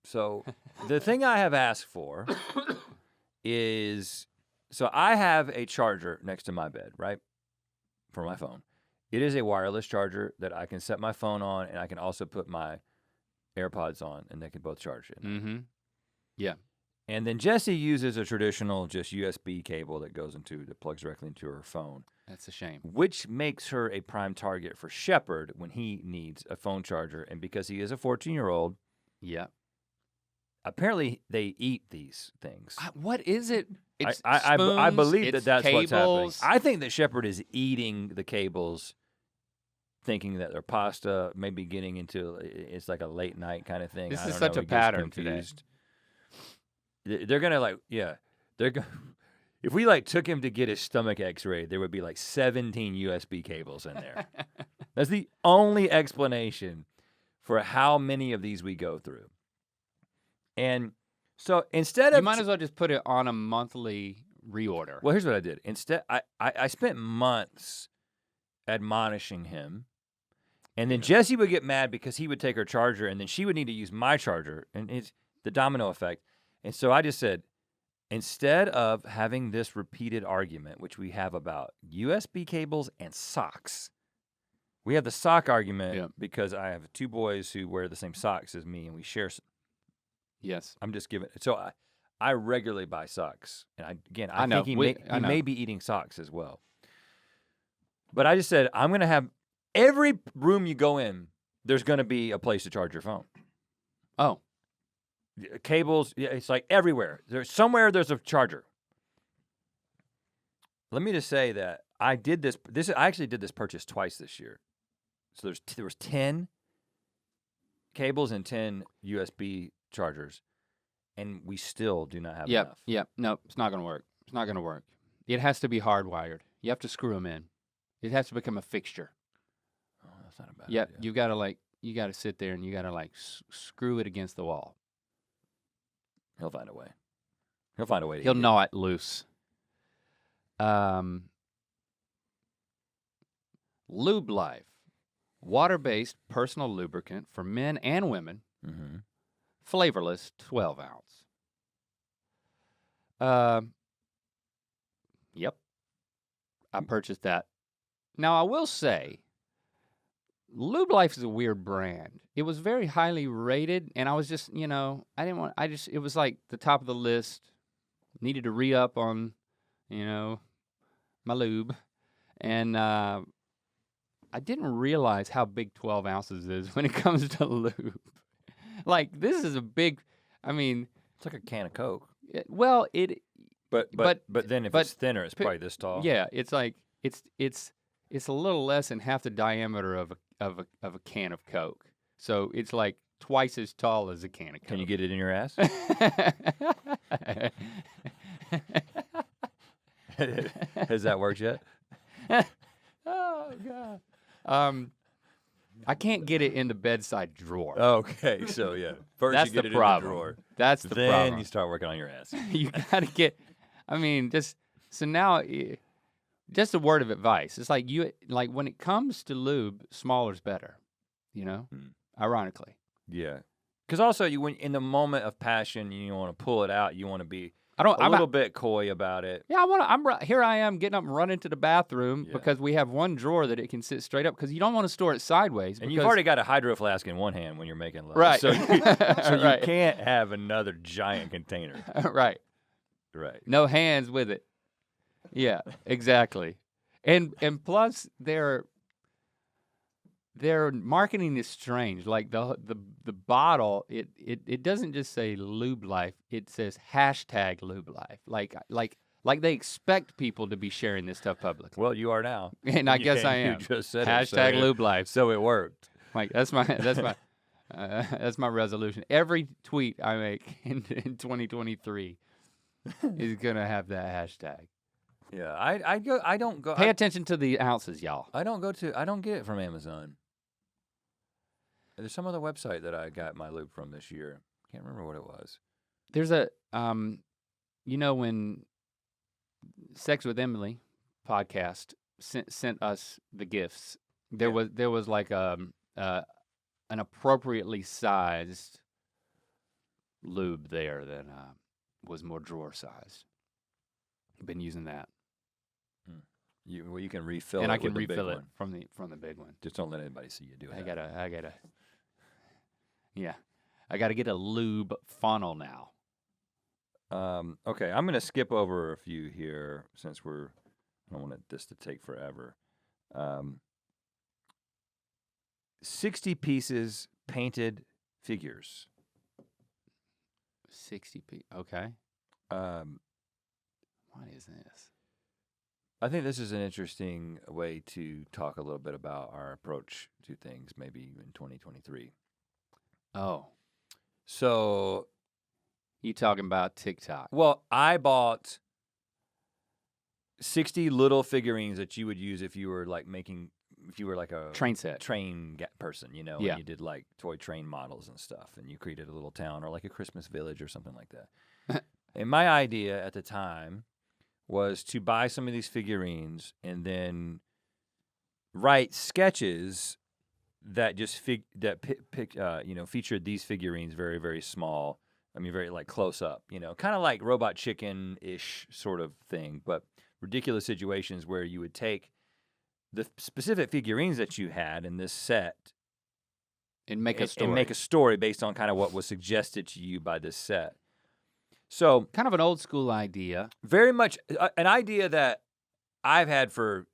So the thing I have asked for is, so I have a charger next to my bed, right, for my phone. It is a wireless charger that I can set my phone on, and I can also put my AirPods on, and they can both charge it. Mm-hmm. Yeah. And then Jessie uses a traditional just USB cable that plugs directly into her phone. That's a shame. Which makes her a prime target for Shepard when he needs a phone charger. And because he is a 14-year-old, yeah, apparently they eat these things. What is it? It's I believe it's that's cables. What's happening. I think that Shepard is eating the cables, thinking that they're pasta, maybe getting into it's like a late night kind of thing. This is such a pattern today. They're gonna if we took him to get his stomach X-rayed, there would be 17 USB cables in there. That's the only explanation for how many of these we go through. And so instead of you might as well just put it on a monthly reorder. Well, here's what I did. Instead, I spent months admonishing him, and then Jessie would get mad because he would take her charger, and then she would need to use my charger, and it's the domino effect. And so I just said, instead of having this repeated argument, which we have about USB cables and socks, we have the sock argument because I have 2 boys who wear the same socks as me, and we share. Yes. I'm just giving. So I regularly buy socks, and I know. think he may be eating socks as well. But I just said I'm going to have every room you go in, there's going to be a place to charge your phone. Oh. Cables, it's like everywhere. There's a charger. Let me just say that I did this. I actually did this purchase twice this year. So there was 10 cables and 10 USB chargers, and we still do not have enough. Yeah, no, it's not going to work. It's not going to work. It has to be hardwired. You have to screw them in. It has to become a fixture. Oh, that's not a bad idea. You got to sit there and you got to screw it against the wall. He'll find a way. He'll find a way. He'll gnaw it loose. Lube Life, water-based personal lubricant for men and women. Mm-hmm. Flavorless, 12 ounce. Yep. I purchased that Now, I will say, Lube Life is a weird brand. It was very highly rated, and I was just, it was like the top of the list. Needed to re-up on, my lube. And I didn't realize how big 12 ounces is when it comes to lube. Like, this is a big, It's like a can of Coke. But then if it's thinner, it's probably this tall. Yeah, it's like it's a little less than half the diameter of a can of Coke. So it's like twice as tall as a can of Coke. Can you get it in your ass? Has that worked yet? Oh God. I can't get it in the bedside drawer. Okay, so yeah. First That's you get the it problem. in the drawer. That's the problem. Then you start working on your ass. You gotta get. So now, just a word of advice. It's like when it comes to lube, smaller's better. Ironically. Yeah, because also when in the moment of passion, you want to pull it out. You want to be a I'm little bit coy about it. Yeah, here I am getting up and running to the bathroom because we have one drawer that it can sit straight up because you don't want to store it sideways. And you've already got a hydro flask in one hand when you're making love. Right. So, you Right. can't have another giant container. Right. Right. No hands with it. Yeah, exactly. And plus their marketing is strange. Like the bottle, it doesn't just say Lube Life. It says #Lube Life. Like they expect people to be sharing this stuff publicly. Well, you are now. And I guess I am. You just said #Lube Life. So it worked. Like that's my resolution. Every tweet I make in 2023 is gonna have that hashtag. Yeah, I don't go. Pay attention to the ounces, y'all. I don't get it from Amazon. There's some other website that I got my lube from this year. Can't remember what it was. There's a when Sex with Emily podcast sent us the gifts. There was like an appropriately sized lube there that was more drawer sized. I've been using that. You can refill and it I can with the refill big it one. from the big one. Just don't let anybody see you do it. I gotta get a lube funnel now. Okay, I'm gonna skip over a few here since I don't want this to take forever. 60 pieces painted figures. 60 pieces. Okay. What is this? I think this is an interesting way to talk a little bit about our approach to things, maybe in 2023. Oh. So. You talking about TikTok? Well, I bought 60 little figurines that you would use if you were like a train set person, and you did like toy train models and stuff, and you created a little town or like a Christmas village or something like that. And my idea at the time was to buy some of these figurines and then write sketches that just featured these figurines very, very small. I mean, very like close up, kind of like Robot Chicken-ish sort of thing, but ridiculous situations where you would take the specific figurines that you had in this set and make a story. And make a story based on kind of what was suggested to you by this set. So kind of an old school idea. Very much an idea that I've had for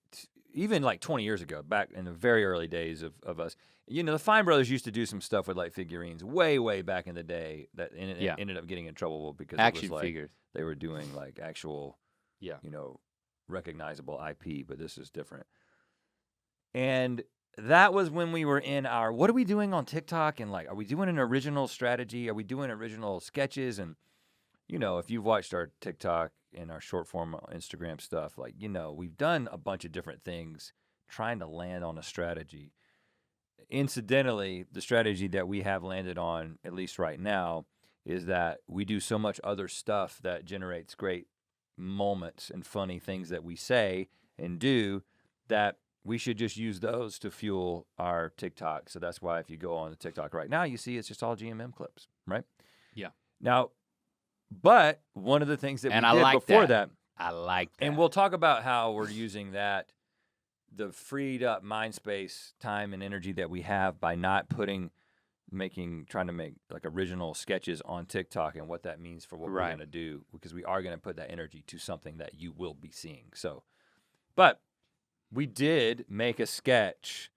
even like 20 years ago, back in the very early days of us. The Fine Brothers used to do some stuff with like figurines way, way back in the day that ended up getting in trouble because action it was like figures. They were doing like actual, recognizable IP, but this is different. And that was when we were in our, what are we doing on TikTok? And like, are we doing an original strategy? Are we doing original sketches? And, if you've watched our TikTok and our short form Instagram stuff, like, we've done a bunch of different things trying to land on a strategy. Incidentally, the strategy that we have landed on, at least right now, is that we do so much other stuff that generates great moments and funny things that we say and do that we should just use those to fuel our TikTok. So that's why if you go on the TikTok right now, you see it's just all GMM clips, right? Yeah. Now, but one of the things that we did before that, I like that. and we'll talk about how we're using that the freed up mind space, time, and energy that we have by not trying to make like original sketches on TikTok and what that means for what we're going to do, because we are going to put that energy to something that you will be seeing. So, but we did make a sketch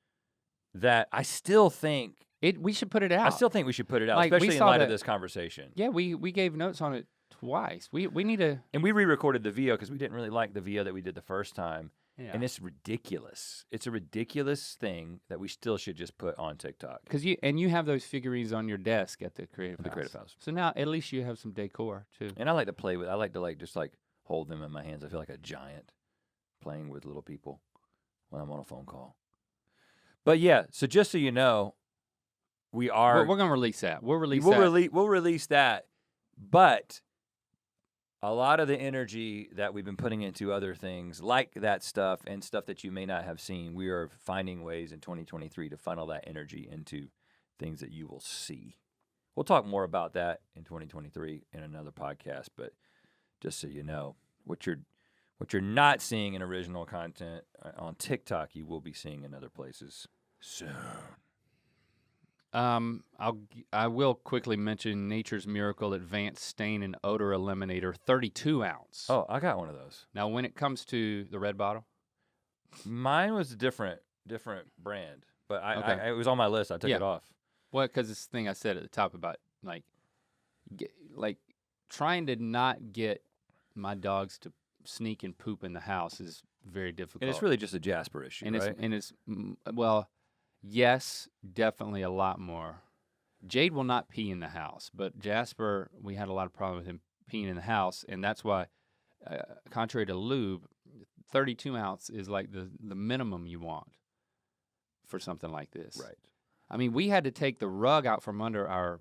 that I still think we should put it out. I still think we should put it out, Like, especially in light of this conversation. Yeah, we gave notes on it twice. We need to. And we re-recorded the VO because we didn't really like the VO that we did the first time. Yeah. And it's ridiculous. It's a ridiculous thing that we still should just put on TikTok. Because you have those figurines on your desk at the Creative House. So now at least you have some decor too. And I like to play with. I like to just hold them in my hands. I feel like a giant playing with little people when I'm on a phone call. But yeah, so just so you know, we're gonna release that. We'll release that. But a lot of the energy that we've been putting into other things, like that stuff and stuff that you may not have seen, we are finding ways in 2023 to funnel that energy into things that you will see. We'll talk more about that in 2023 in another podcast, but just so you know, what you're not seeing in original content on TikTok, you will be seeing in other places soon. I will quickly mention Nature's Miracle Advanced Stain and Odor Eliminator 32 ounce. Oh, I got one of those. Now, when it comes to the red bottle, mine was a different brand, but it was on my list. I took it off. Well, because this thing I said at the top about trying to not get my dogs to sneak and poop in the house is very difficult. And it's really just a Jasper issue, right? It's yes, definitely a lot more. Jade will not pee in the house, but Jasper, we had a lot of problems with him peeing in the house, and that's why, contrary to lube, 32 ounce is like the minimum you want for something like this. Right. I mean, we had to take the rug out from under our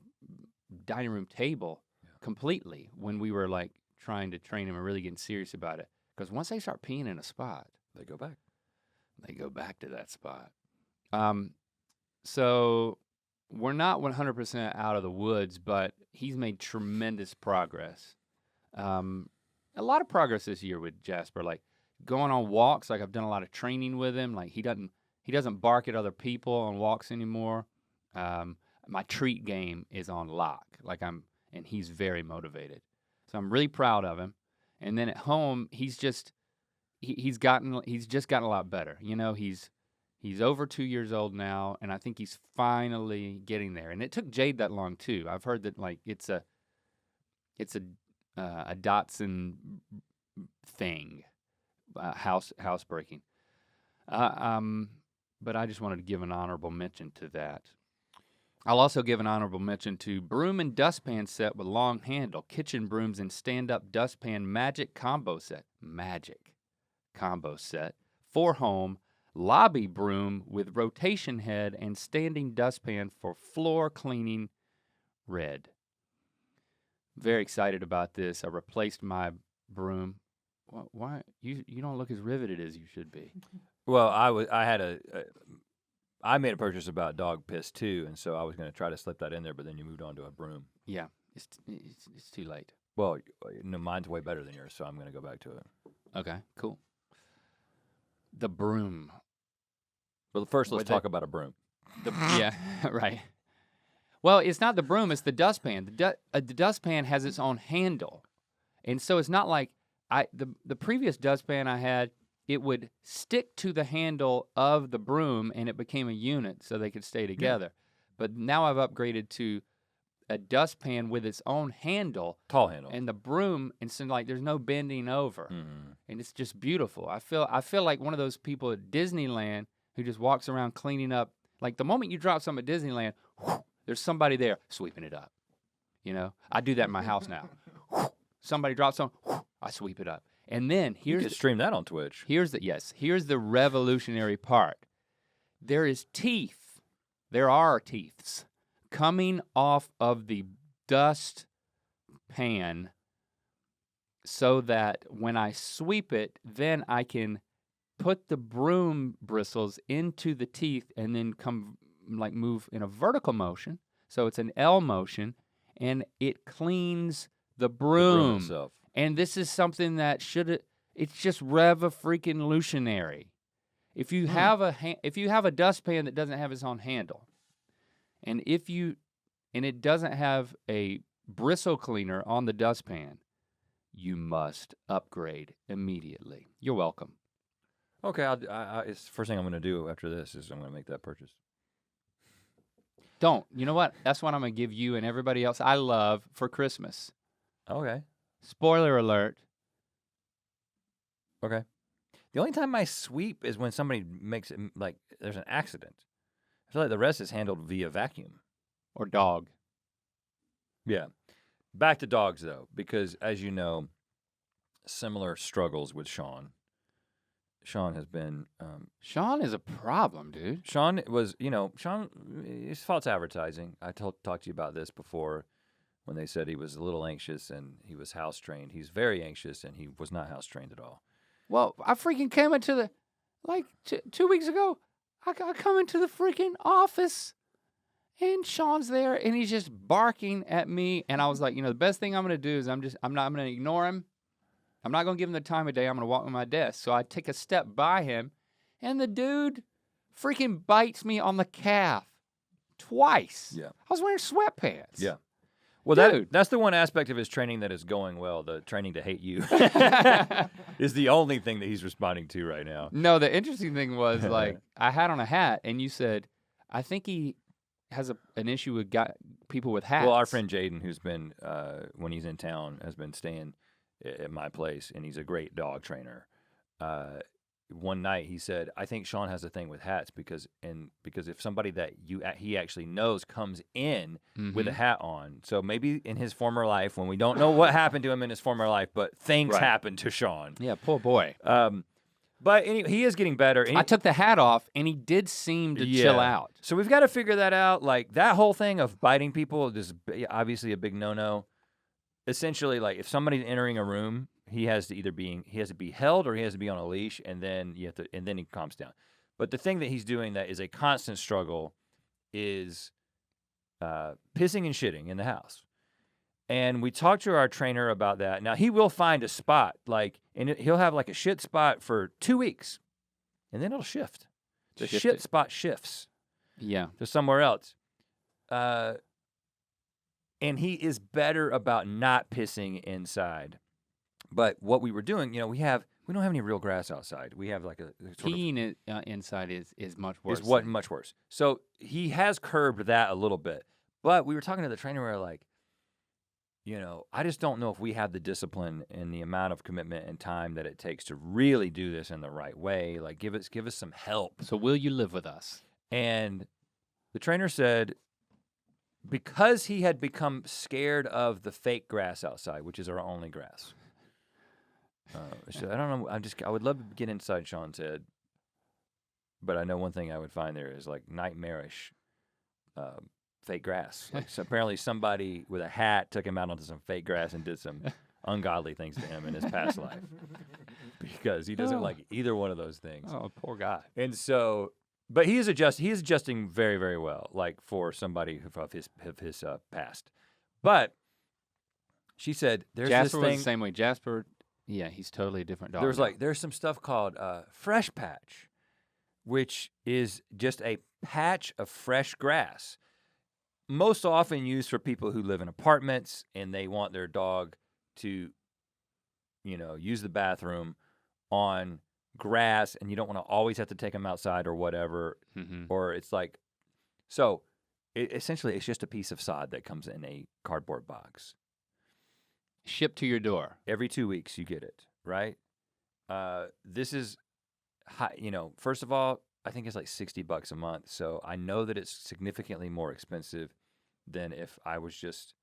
dining room table completely when we were like trying to train him and really getting serious about it. Because once they start peeing in a spot, they go back. They go back to that spot. So we're not 100% out of the woods, but he's made tremendous progress. A lot of progress this year with Jasper, like going on walks. Like I've done a lot of training with him. Like he doesn't bark at other people on walks anymore. My treat game is on lock. And he's very motivated. So I'm really proud of him. And then at home, he's just gotten a lot better. You know, he's over 2 years old now, and I think he's finally getting there. And it took Jade that long too. I've heard that like it's a Dotson thing, housebreaking. But I just wanted to give an honorable mention to that. I'll also give an honorable mention to broom and dustpan set with long handle, kitchen brooms and stand-up dustpan magic combo set. Magic combo set for home. Lobby broom with rotation head and standing dustpan for floor cleaning, red. Very excited about this. I replaced my broom. Why you don't look as riveted as you should be? Well, I made a purchase about dog piss too, and so I was going to try to slip that in there, but then you moved on to a broom. Yeah, it's too late. Well, no, mine's way better than yours, so I'm going to go back to it. Okay, cool. The broom. But first, let's talk about a broom. Yeah, right. Well, it's not the broom; it's the dustpan. The dustpan has its own handle, and so it's not like the previous dustpan I had. It would stick to the handle of the broom, and it became a unit, so they could stay together. Yeah. But now I've upgraded to a dustpan with its own handle, tall handle, and the broom, and so like there's no bending over, and it's just beautiful. I feel like one of those people at Disneyland who just walks around cleaning up. Like the moment you drop something at Disneyland, whoosh, there's somebody there sweeping it up. You know, I do that in my house now. Whoosh, somebody drops something, whoosh, I sweep it up. And then you could stream that on Twitch. Here's the revolutionary part. There are teeths coming off of the dust pan so that when I sweep it, then I can put the broom bristles into the teeth and then move in a vertical motion. So it's an L motion, and it cleans the broom itself. And this is something that it's just freaking lutionary. If you have a dustpan that doesn't have its own handle, and it doesn't have a bristle cleaner on the dustpan, you must upgrade immediately. You're welcome. Okay, it's the first thing I'm going to do after this is I'm going to make that purchase. Don't. You know what? That's what I'm going to give you and everybody else I love for Christmas. Okay. Spoiler alert. Okay. The only time I sweep is when somebody makes it, like, there's an accident. I feel like the rest is handled via vacuum. Or dog. Yeah. Back to dogs, though, because as you know, similar struggles with Sean. Sean has been... Sean is a problem, dude. Sean was, his fault's advertising. I talked to you about this before when they said he was a little anxious and he was house-trained. He's very anxious and he was not house-trained at all. Well, I freaking came into the, 2 weeks ago, I come into the freaking office and Sean's there and he's just barking at me. And I was like, the best thing I'm going to do is I'm going to ignore him. I'm not going to give him the time of day. I'm going to walk to my desk. So I take a step by him and the dude freaking bites me on the calf twice. Yeah. I was wearing sweatpants. Yeah. Well, that's the one aspect of his training that is going well. The training to hate you is the only thing that he's responding to right now. No, the interesting thing was, I had on a hat, and you said, I think he has an issue with people with hats. Well, our friend Jaden, who's been, when he's in town, has been staying at my place, and he's a great dog trainer. One night he said, I think Sean has a thing with hats because if somebody that he actually knows comes in with a hat on, so maybe in his former life, when we don't know what happened to him in his former life, but things happened to Sean. Yeah, poor boy. But anyway, he is getting better. I took the hat off, and he did seem to chill out. So we've got to figure that out. Like, that whole thing of biting people is obviously a big no-no. Essentially, like, if somebody's entering a room, he has to be held or he has to be on a leash, and then he calms down. But the thing that he's doing that is a constant struggle is pissing and shitting in the house. And we talked to our trainer about that. Now, he will find a spot, and he'll have like a shit spot for 2 weeks, and then it'll shift. The shit spot shifts. Yeah. To somewhere else. And he is better about not pissing inside. But what we were doing, we don't have any real grass outside. We have like a sort peeing inside is much worse. Much worse. So he has curbed that a little bit. But we were talking to the trainer, we were like, I just don't know if we have the discipline and the amount of commitment and time that it takes to really do this in the right way. Like, give us some help. So will you live with us? And the trainer said, because he had become scared of the fake grass outside, which is our only grass. So I don't know. I would love to get inside Sean's head, but I know one thing I would find there is like nightmarish fake grass. Like, so apparently somebody with a hat took him out onto some fake grass and did some ungodly things to him in his past life because he doesn't like either one of those things. Oh, poor guy. And so, but he is adjusting very, very well, like for somebody of his past. But she said, "There's Jasper this thing." was the same way. Jasper. Yeah, he's totally a different dog. There's some stuff called fresh patch, which is just a patch of fresh grass, most often used for people who live in apartments and they want their dog to, use the bathroom on grass, and you don't want to always have to take them outside or whatever, or it's like, so essentially it's just a piece of sod that comes in a cardboard box. Shipped to your door. Every 2 weeks you get it, right? This is, first of all, I think it's like $60 a month. So I know that it's significantly more expensive than if I was just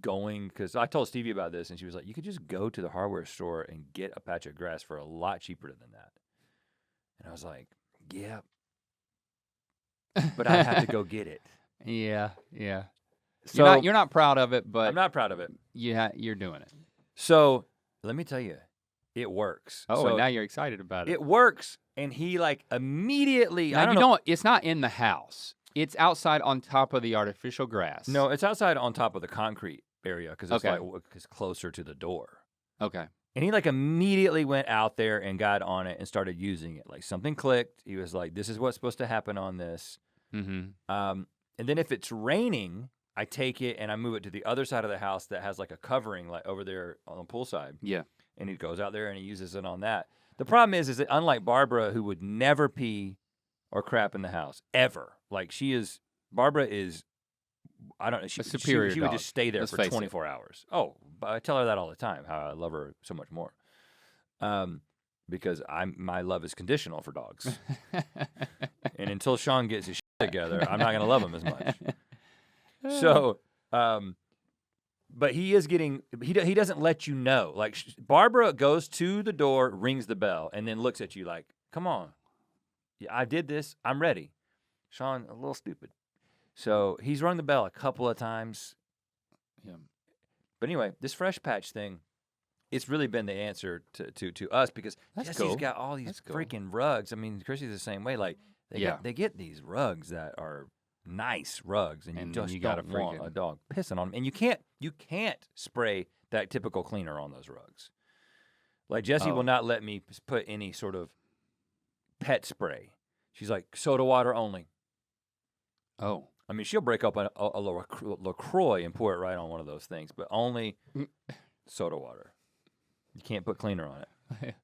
going, because I told Stevie about this and she was like, you could just go to the hardware store and get a patch of grass for a lot cheaper than that. And I was like, yeah, but I have to go get it. Yeah. So you're not proud of it, but I'm not proud of it. Yeah, you're doing it. So let me tell you, it works. Oh, so and now you're excited about it. It works, and he immediately. Now, don't. It's not in the house. It's outside on top of the artificial grass. No, it's outside on top of the concrete area because it's closer to the door. Okay. And he like immediately went out there and got on it and started using it. Like something clicked. He was like, this is what's supposed to happen on this. Mm-hmm. And then if it's raining, I take it and I move it to the other side of the house that has like a covering like over there on the pool side. Yeah. And he goes out there and he uses it on that. The problem is that unlike Barbara, who would never pee or crap in the house, ever. Like Barbara is, I don't know, she would dog. just stay there Let's for face 24 hours. Oh, but I tell her that all the time, how I love her so much more. Because my love is conditional for dogs. And until Sean gets his shit together, I'm not going to love him as much. So, but he is getting, he doesn't let you know. Like Barbara goes to the door, rings the bell, and then looks at you like, come on. Yeah, I did this. I'm ready. Sean, a little stupid. So he's rung the bell a couple of times. Yeah. But anyway, this Fresh Patch thing, it's really been the answer to us because Jesse's got all these freaking rugs. I mean, Chrissy's the same way. Like they get these rugs that are nice rugs, and you just don't want a dog pissing on them. And you can't spray that typical cleaner on those rugs. Like Jessie will not let me put any sort of pet spray. She's like, soda water only. Oh. I mean, she'll break up a LaCroix and pour it right on one of those things, but only soda water. You can't put cleaner on it.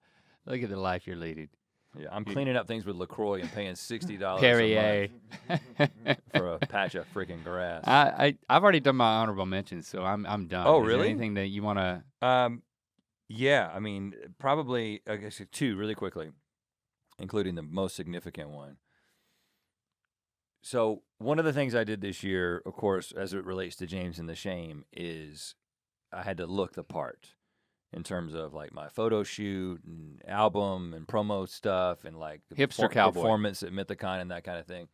Look at the life you're leading. Yeah, I'm cleaning up things with LaCroix and paying $60 Perrier. a month for a patch of freaking grass. I've already done my honorable mentions, so I'm done. Oh, Is really? there anything that you want to? Yeah, I mean, probably, I guess, 2 really quickly, including the most significant one. So one of the things I did this year, of course, as it relates to James and the Shame, is I had to look the part in terms of like my photo shoot and album and promo stuff and like the Hipster cowboy performance at Mythicon and that kind of thing.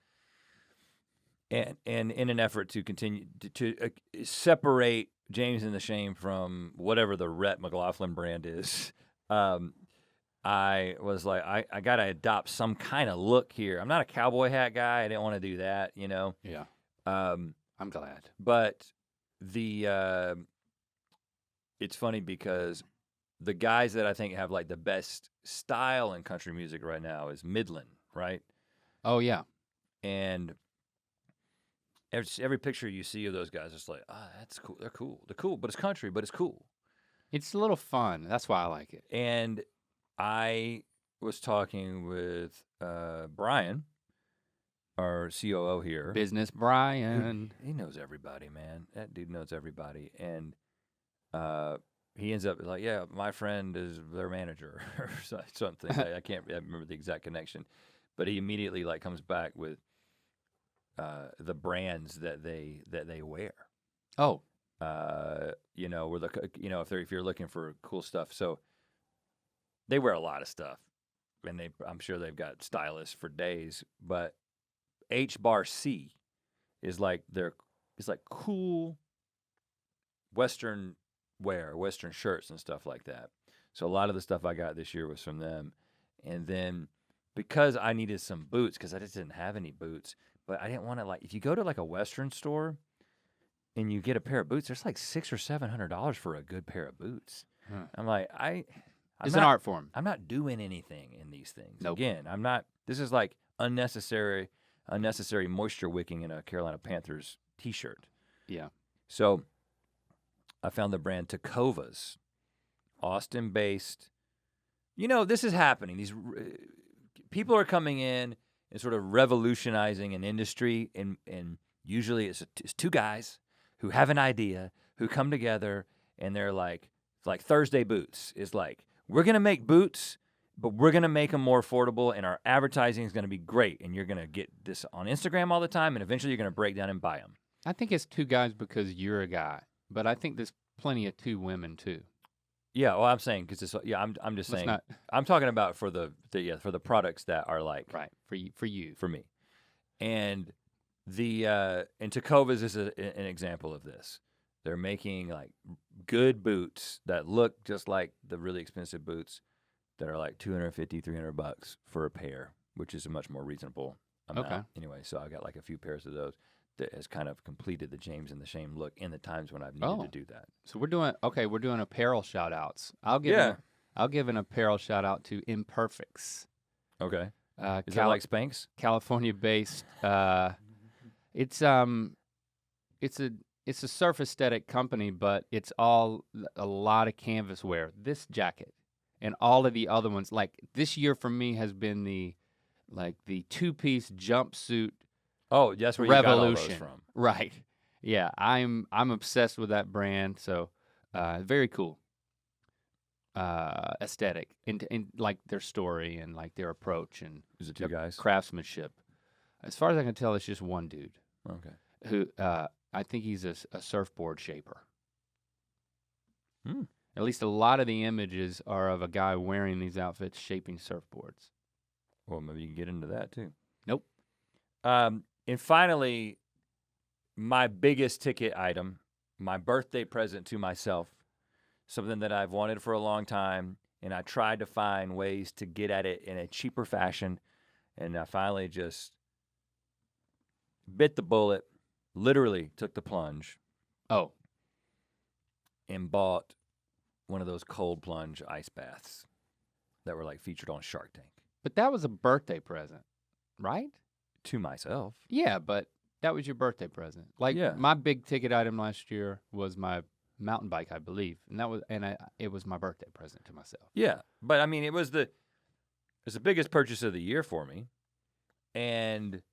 And in an effort to continue to separate James and the Shame from whatever the Rhett McLaughlin brand is, I was like, I got to adopt some kind of look here. I'm not a cowboy hat guy. I didn't want to do that, you know? Yeah. I'm glad. But it's funny because the guys that I think have like the best style in country music right now is Midland, right? Oh, yeah. And every picture you see of those guys, it's like, that's cool. They're cool. They're cool, but it's country, but it's cool. It's a little fun. That's why I like it. And I was talking with Brian, our COO here. Business Brian. He knows everybody, man. That dude knows everybody. And he ends up like, yeah, my friend is their manager or something. I can't remember the exact connection. But he immediately like comes back with the brands that they wear. Oh. You know, if you're looking for cool stuff. So they wear a lot of stuff, and I'm sure they've got stylists for days. But H-Bar-C is like it's like cool Western wear, Western shirts and stuff like that. So a lot of the stuff I got this year was from them. And then because I needed some boots, because I just didn't have any boots, but I didn't want to like if you go to like a Western store and you get a pair of boots, there's like $600 or $700 for a good pair of boots. Huh. I'm like it's an art form. I'm not doing anything in these things. Nope. Again, I'm not. This is like unnecessary moisture wicking in a Carolina Panthers T-shirt. Yeah. So I found the brand Tacovas, Austin-based. You know, this is happening. These people are coming in and sort of revolutionizing an industry, and usually it's 2 guys who have an idea, who come together, and they're like Thursday Boots is like, we're going to make boots, but we're going to make them more affordable, and our advertising is going to be great, and you're going to get this on Instagram all the time, and eventually you're going to break down and buy them. I think it's 2 guys because you're a guy, but I think there's plenty of 2 women too. Yeah, well, I'm saying because I'm just saying I'm talking about for the products that are like right for me, and and Tacovas is an example of this. They're making like good boots that look just like the really expensive boots that are like $250, $300 for a pair, which is a much more reasonable amount. Okay. Anyway, so I got like a few pairs of those. that has kind of completed the James and the Shame look in the times when I've needed to do that. So we're doing apparel shout outs. I'll give an apparel shout out to Imperfects. Okay. Is that like Spanx? California based. It's a surf aesthetic company, but it's all a lot of canvas wear. This jacket and all of the other ones, like this year for me has been the 2-piece jumpsuit. Oh, that's where Revolution. You got all those from. Right. Yeah, I'm obsessed with that brand. So very cool. Aesthetic in like their story and like their approach and Is it two guys? Craftsmanship. As far as I can tell, it's just one dude. Okay. Who I think he's a surfboard shaper. Hmm. At least a lot of the images are of a guy wearing these outfits shaping surfboards. Well, maybe you can get into that too. Nope. And finally, my biggest ticket item, my birthday present to myself, something that I've wanted for a long time, and I tried to find ways to get at it in a cheaper fashion, and I finally just bit the bullet, literally took the plunge. Oh. And bought one of those cold plunge ice baths that were like featured on Shark Tank. But that was a birthday present, right? To myself. Yeah, but that was your birthday present. Like my big ticket item last year was my mountain bike, I believe, and it was my birthday present to myself. Yeah, but I mean, it was the biggest purchase of the year for me, and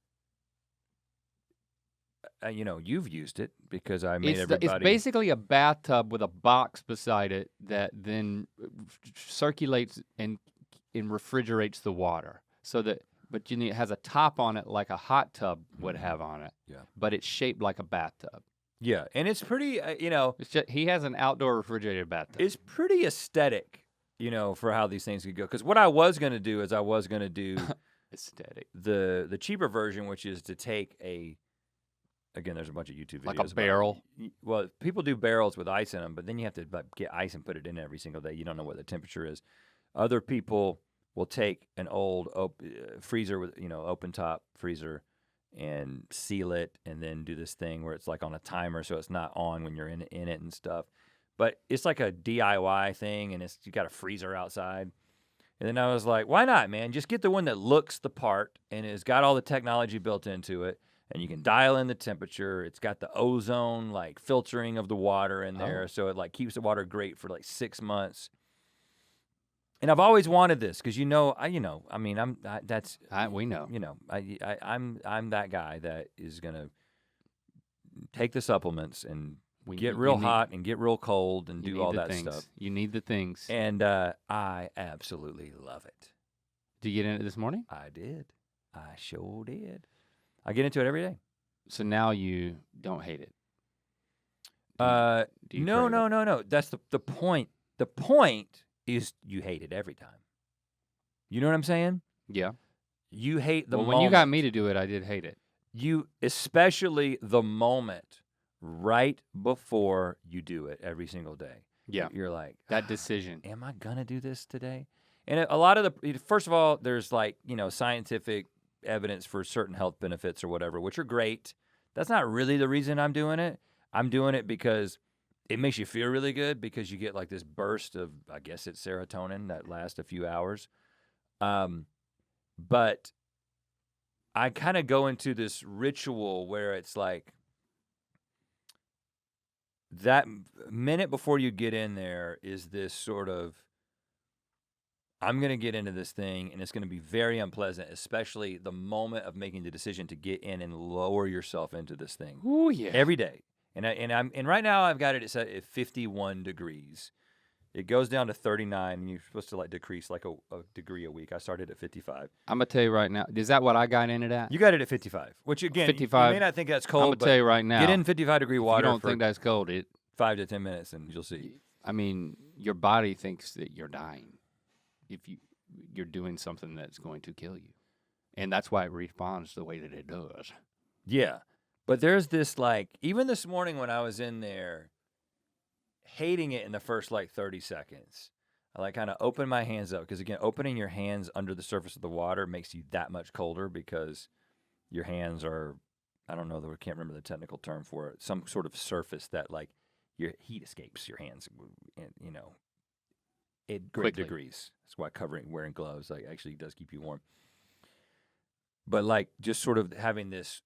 you've used it because I made everybody. It's basically a bathtub with a box beside it that then circulates and refrigerates the water, but it has a top on it like a hot tub would have on it. Yeah. But it's shaped like a bathtub. Yeah, and it's pretty, It's just, he has an outdoor refrigerated bathtub. It's pretty aesthetic, for how these things could go. Because what I was going to do is aesthetic. The cheaper version, which is to take again, there's a bunch of YouTube videos. Like a barrel? Well, people do barrels with ice in them, but then you have to get ice and put it in every single day. You don't know what the temperature is. Other people will take an old freezer with, open top freezer and seal it and then do this thing where it's like on a timer so it's not on when you're in it and stuff. But it's like a DIY thing, and you got a freezer outside. And then I was like, why not, man? Just get the one that looks the part and has got all the technology built into it, and you can dial in the temperature. It's got the ozone filtering of the water in there, so it keeps the water great for 6 months. And I've always wanted this because we know. I'm that guy that is gonna take the supplements and get real hot and get real cold and do all that stuff. You need the things, and I absolutely love it. Did you get in it this morning? I did. I sure did. I get into it every day. So now you don't hate it. No. That's the point. The point is you hate it every time. You know what I'm saying? Yeah. You hate the moment. When you got me to do it, I did hate it. Especially the moment right before you do it every single day. Yeah. You're like, that decision. Am I going to do this today? And a lot of first of all, there's scientific evidence for certain health benefits or whatever, which are great. That's not really the reason I'm doing it. I'm doing it because it makes you feel really good because you get this burst of, I guess it's serotonin that lasts a few hours. But I kind of go into this ritual where it's that minute before you get in there is this sort of, I'm going to get into this thing and it's going to be very unpleasant, especially the moment of making the decision to get in and lower yourself into this thing. Ooh, yeah. Every day. And right now I've got it set at 51 degrees. It goes down to 39, and you're supposed to decrease a degree a week. I started at 55. I'm gonna tell you right now. Is that what I got in it at? You got it at 55, which again, 55. You may not think that's cold. I'm gonna tell you right now. Get in 55-degree water. If you don't think that's cold, 5 to 10 minutes, and you'll see. I mean, your body thinks that you're dying if you're doing something that's going to kill you, and that's why it responds the way that it does. Yeah. But there's this even this morning when I was in there, hating it in the first 30 seconds, I kind of opened my hands up because again, opening your hands under the surface of the water makes you that much colder because your hands are I don't know, I can't remember the technical term for it, some sort of surface that like your heat escapes your hands, and, you know, at great Quickly. degrees. That's why wearing gloves like actually does keep you warm. But like just sort of having this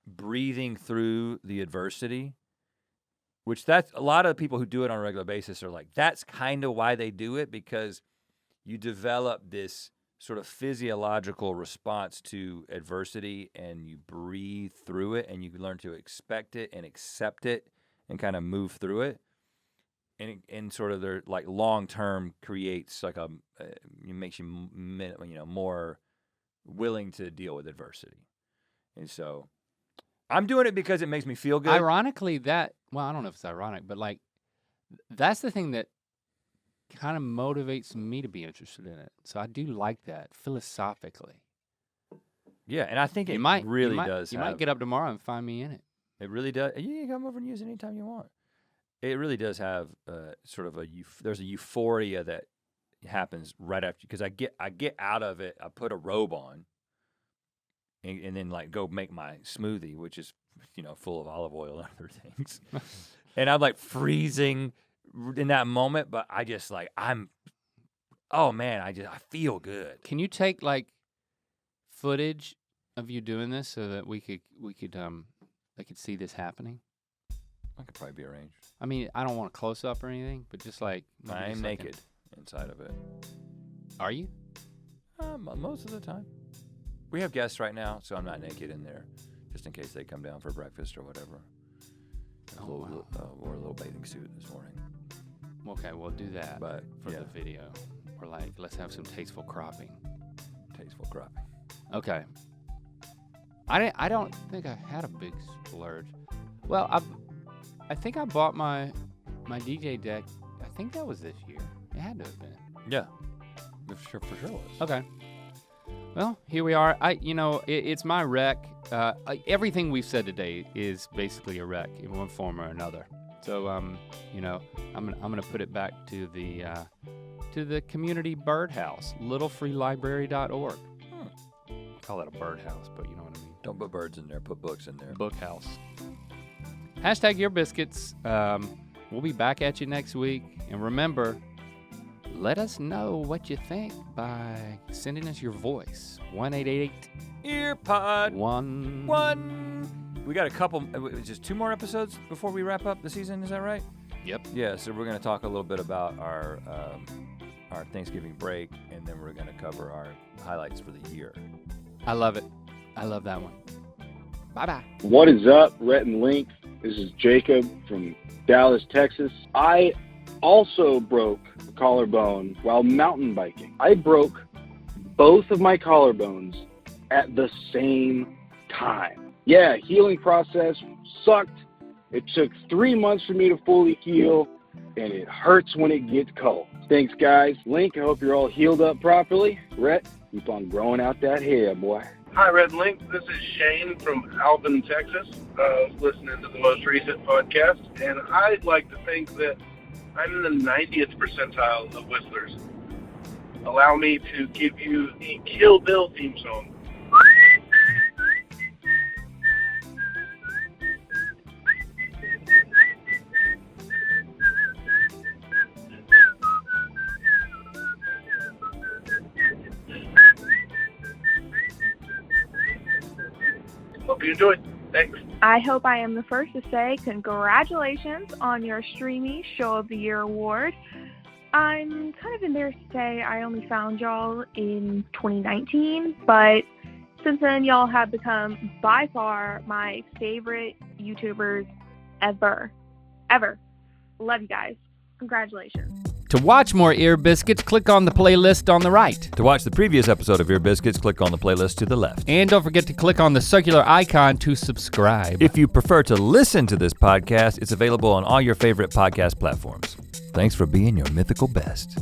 breathing through the adversity, which that's a lot of people who do it on a regular basis are like, that's kind of why they do it, because you develop this sort of physiological response to adversity and you breathe through it and you learn to expect it and accept it and kind of move through it. And sort of their like long term creates like it makes you more willing to deal with adversity. And so I'm doing it because it makes me feel good. Ironically, I don't know if it's ironic, but like that's the thing that kind of motivates me to be interested in it. So I do like that philosophically. Yeah, and I think it really does. You might get up tomorrow and find me in it. It really does. You can come over and use it anytime you want. It really does have sort of there's a euphoria that happens right after, because I get out of it. I put a robe on, and then like go make my smoothie, which is full of olive oil and other things, and I'm like freezing in that moment. But I just like I feel good. Can you take like footage of you doing this so that they could see this happening? That could probably be arranged. I mean, I don't want a close up or anything, but just like I am naked inside of it. Are you? Most of the time. We have guests right now, so I'm not naked in there, just in case they come down for breakfast or whatever. Wore a little bathing suit this morning. Okay, we'll do that but for the video. Or like, let's have some tasteful cropping. Tasteful cropping. Okay. I don't think I had a big splurge. Well, I think I bought my DJ deck. I think that was this year. It had to have been. Yeah, for sure was. Okay. Well, here we are. It's my rec. Everything we've said today is basically a rec in one form or another. So, I'm gonna put it back to the community birdhouse, littlefreelibrary.org. Call it a birdhouse, but you know what I mean. Don't put birds in there. Put books in there. Bookhouse. Hashtag Ear Biscuits. We'll be back at you next week. And remember, let us know what you think by sending us your voice. 1-888-EARPOD. One. We got a couple, just 2 more episodes before we wrap up the season. Is that right? Yep. Yeah, so we're going to talk a little bit about our Thanksgiving break, and then we're going to cover our highlights for the year. I love it. I love that one. Bye-bye. What is up, Rhett and Link? This is Jacob from Dallas, Texas. I also broke a collarbone while mountain biking. I broke both of my collarbones at the same time. Yeah, healing process sucked. It took 3 months for me to fully heal, and it hurts when it gets cold. Thanks, guys. Link, I hope you're all healed up properly. Rhett, keep on growing out that hair, boy. Hi, Rhett and Link. This is Shane from Alvin, Texas. Listening to the most recent podcast, and I'd like to think that I'm in the 90th percentile of whistlers. Allow me to give you the Kill Bill theme song. Hope you enjoyed. Thanks. I hope I am the first to say congratulations on your Streamy Show of the Year award. I'm kind of embarrassed to say I only found y'all in 2019, but since then y'all have become by far my favorite YouTubers ever. Love you guys. Congratulations. To watch more Ear Biscuits, click on the playlist on the right. To watch the previous episode of Ear Biscuits, click on the playlist to the left. And don't forget to click on the circular icon to subscribe. If you prefer to listen to this podcast, it's available on all your favorite podcast platforms. Thanks for being your mythical best.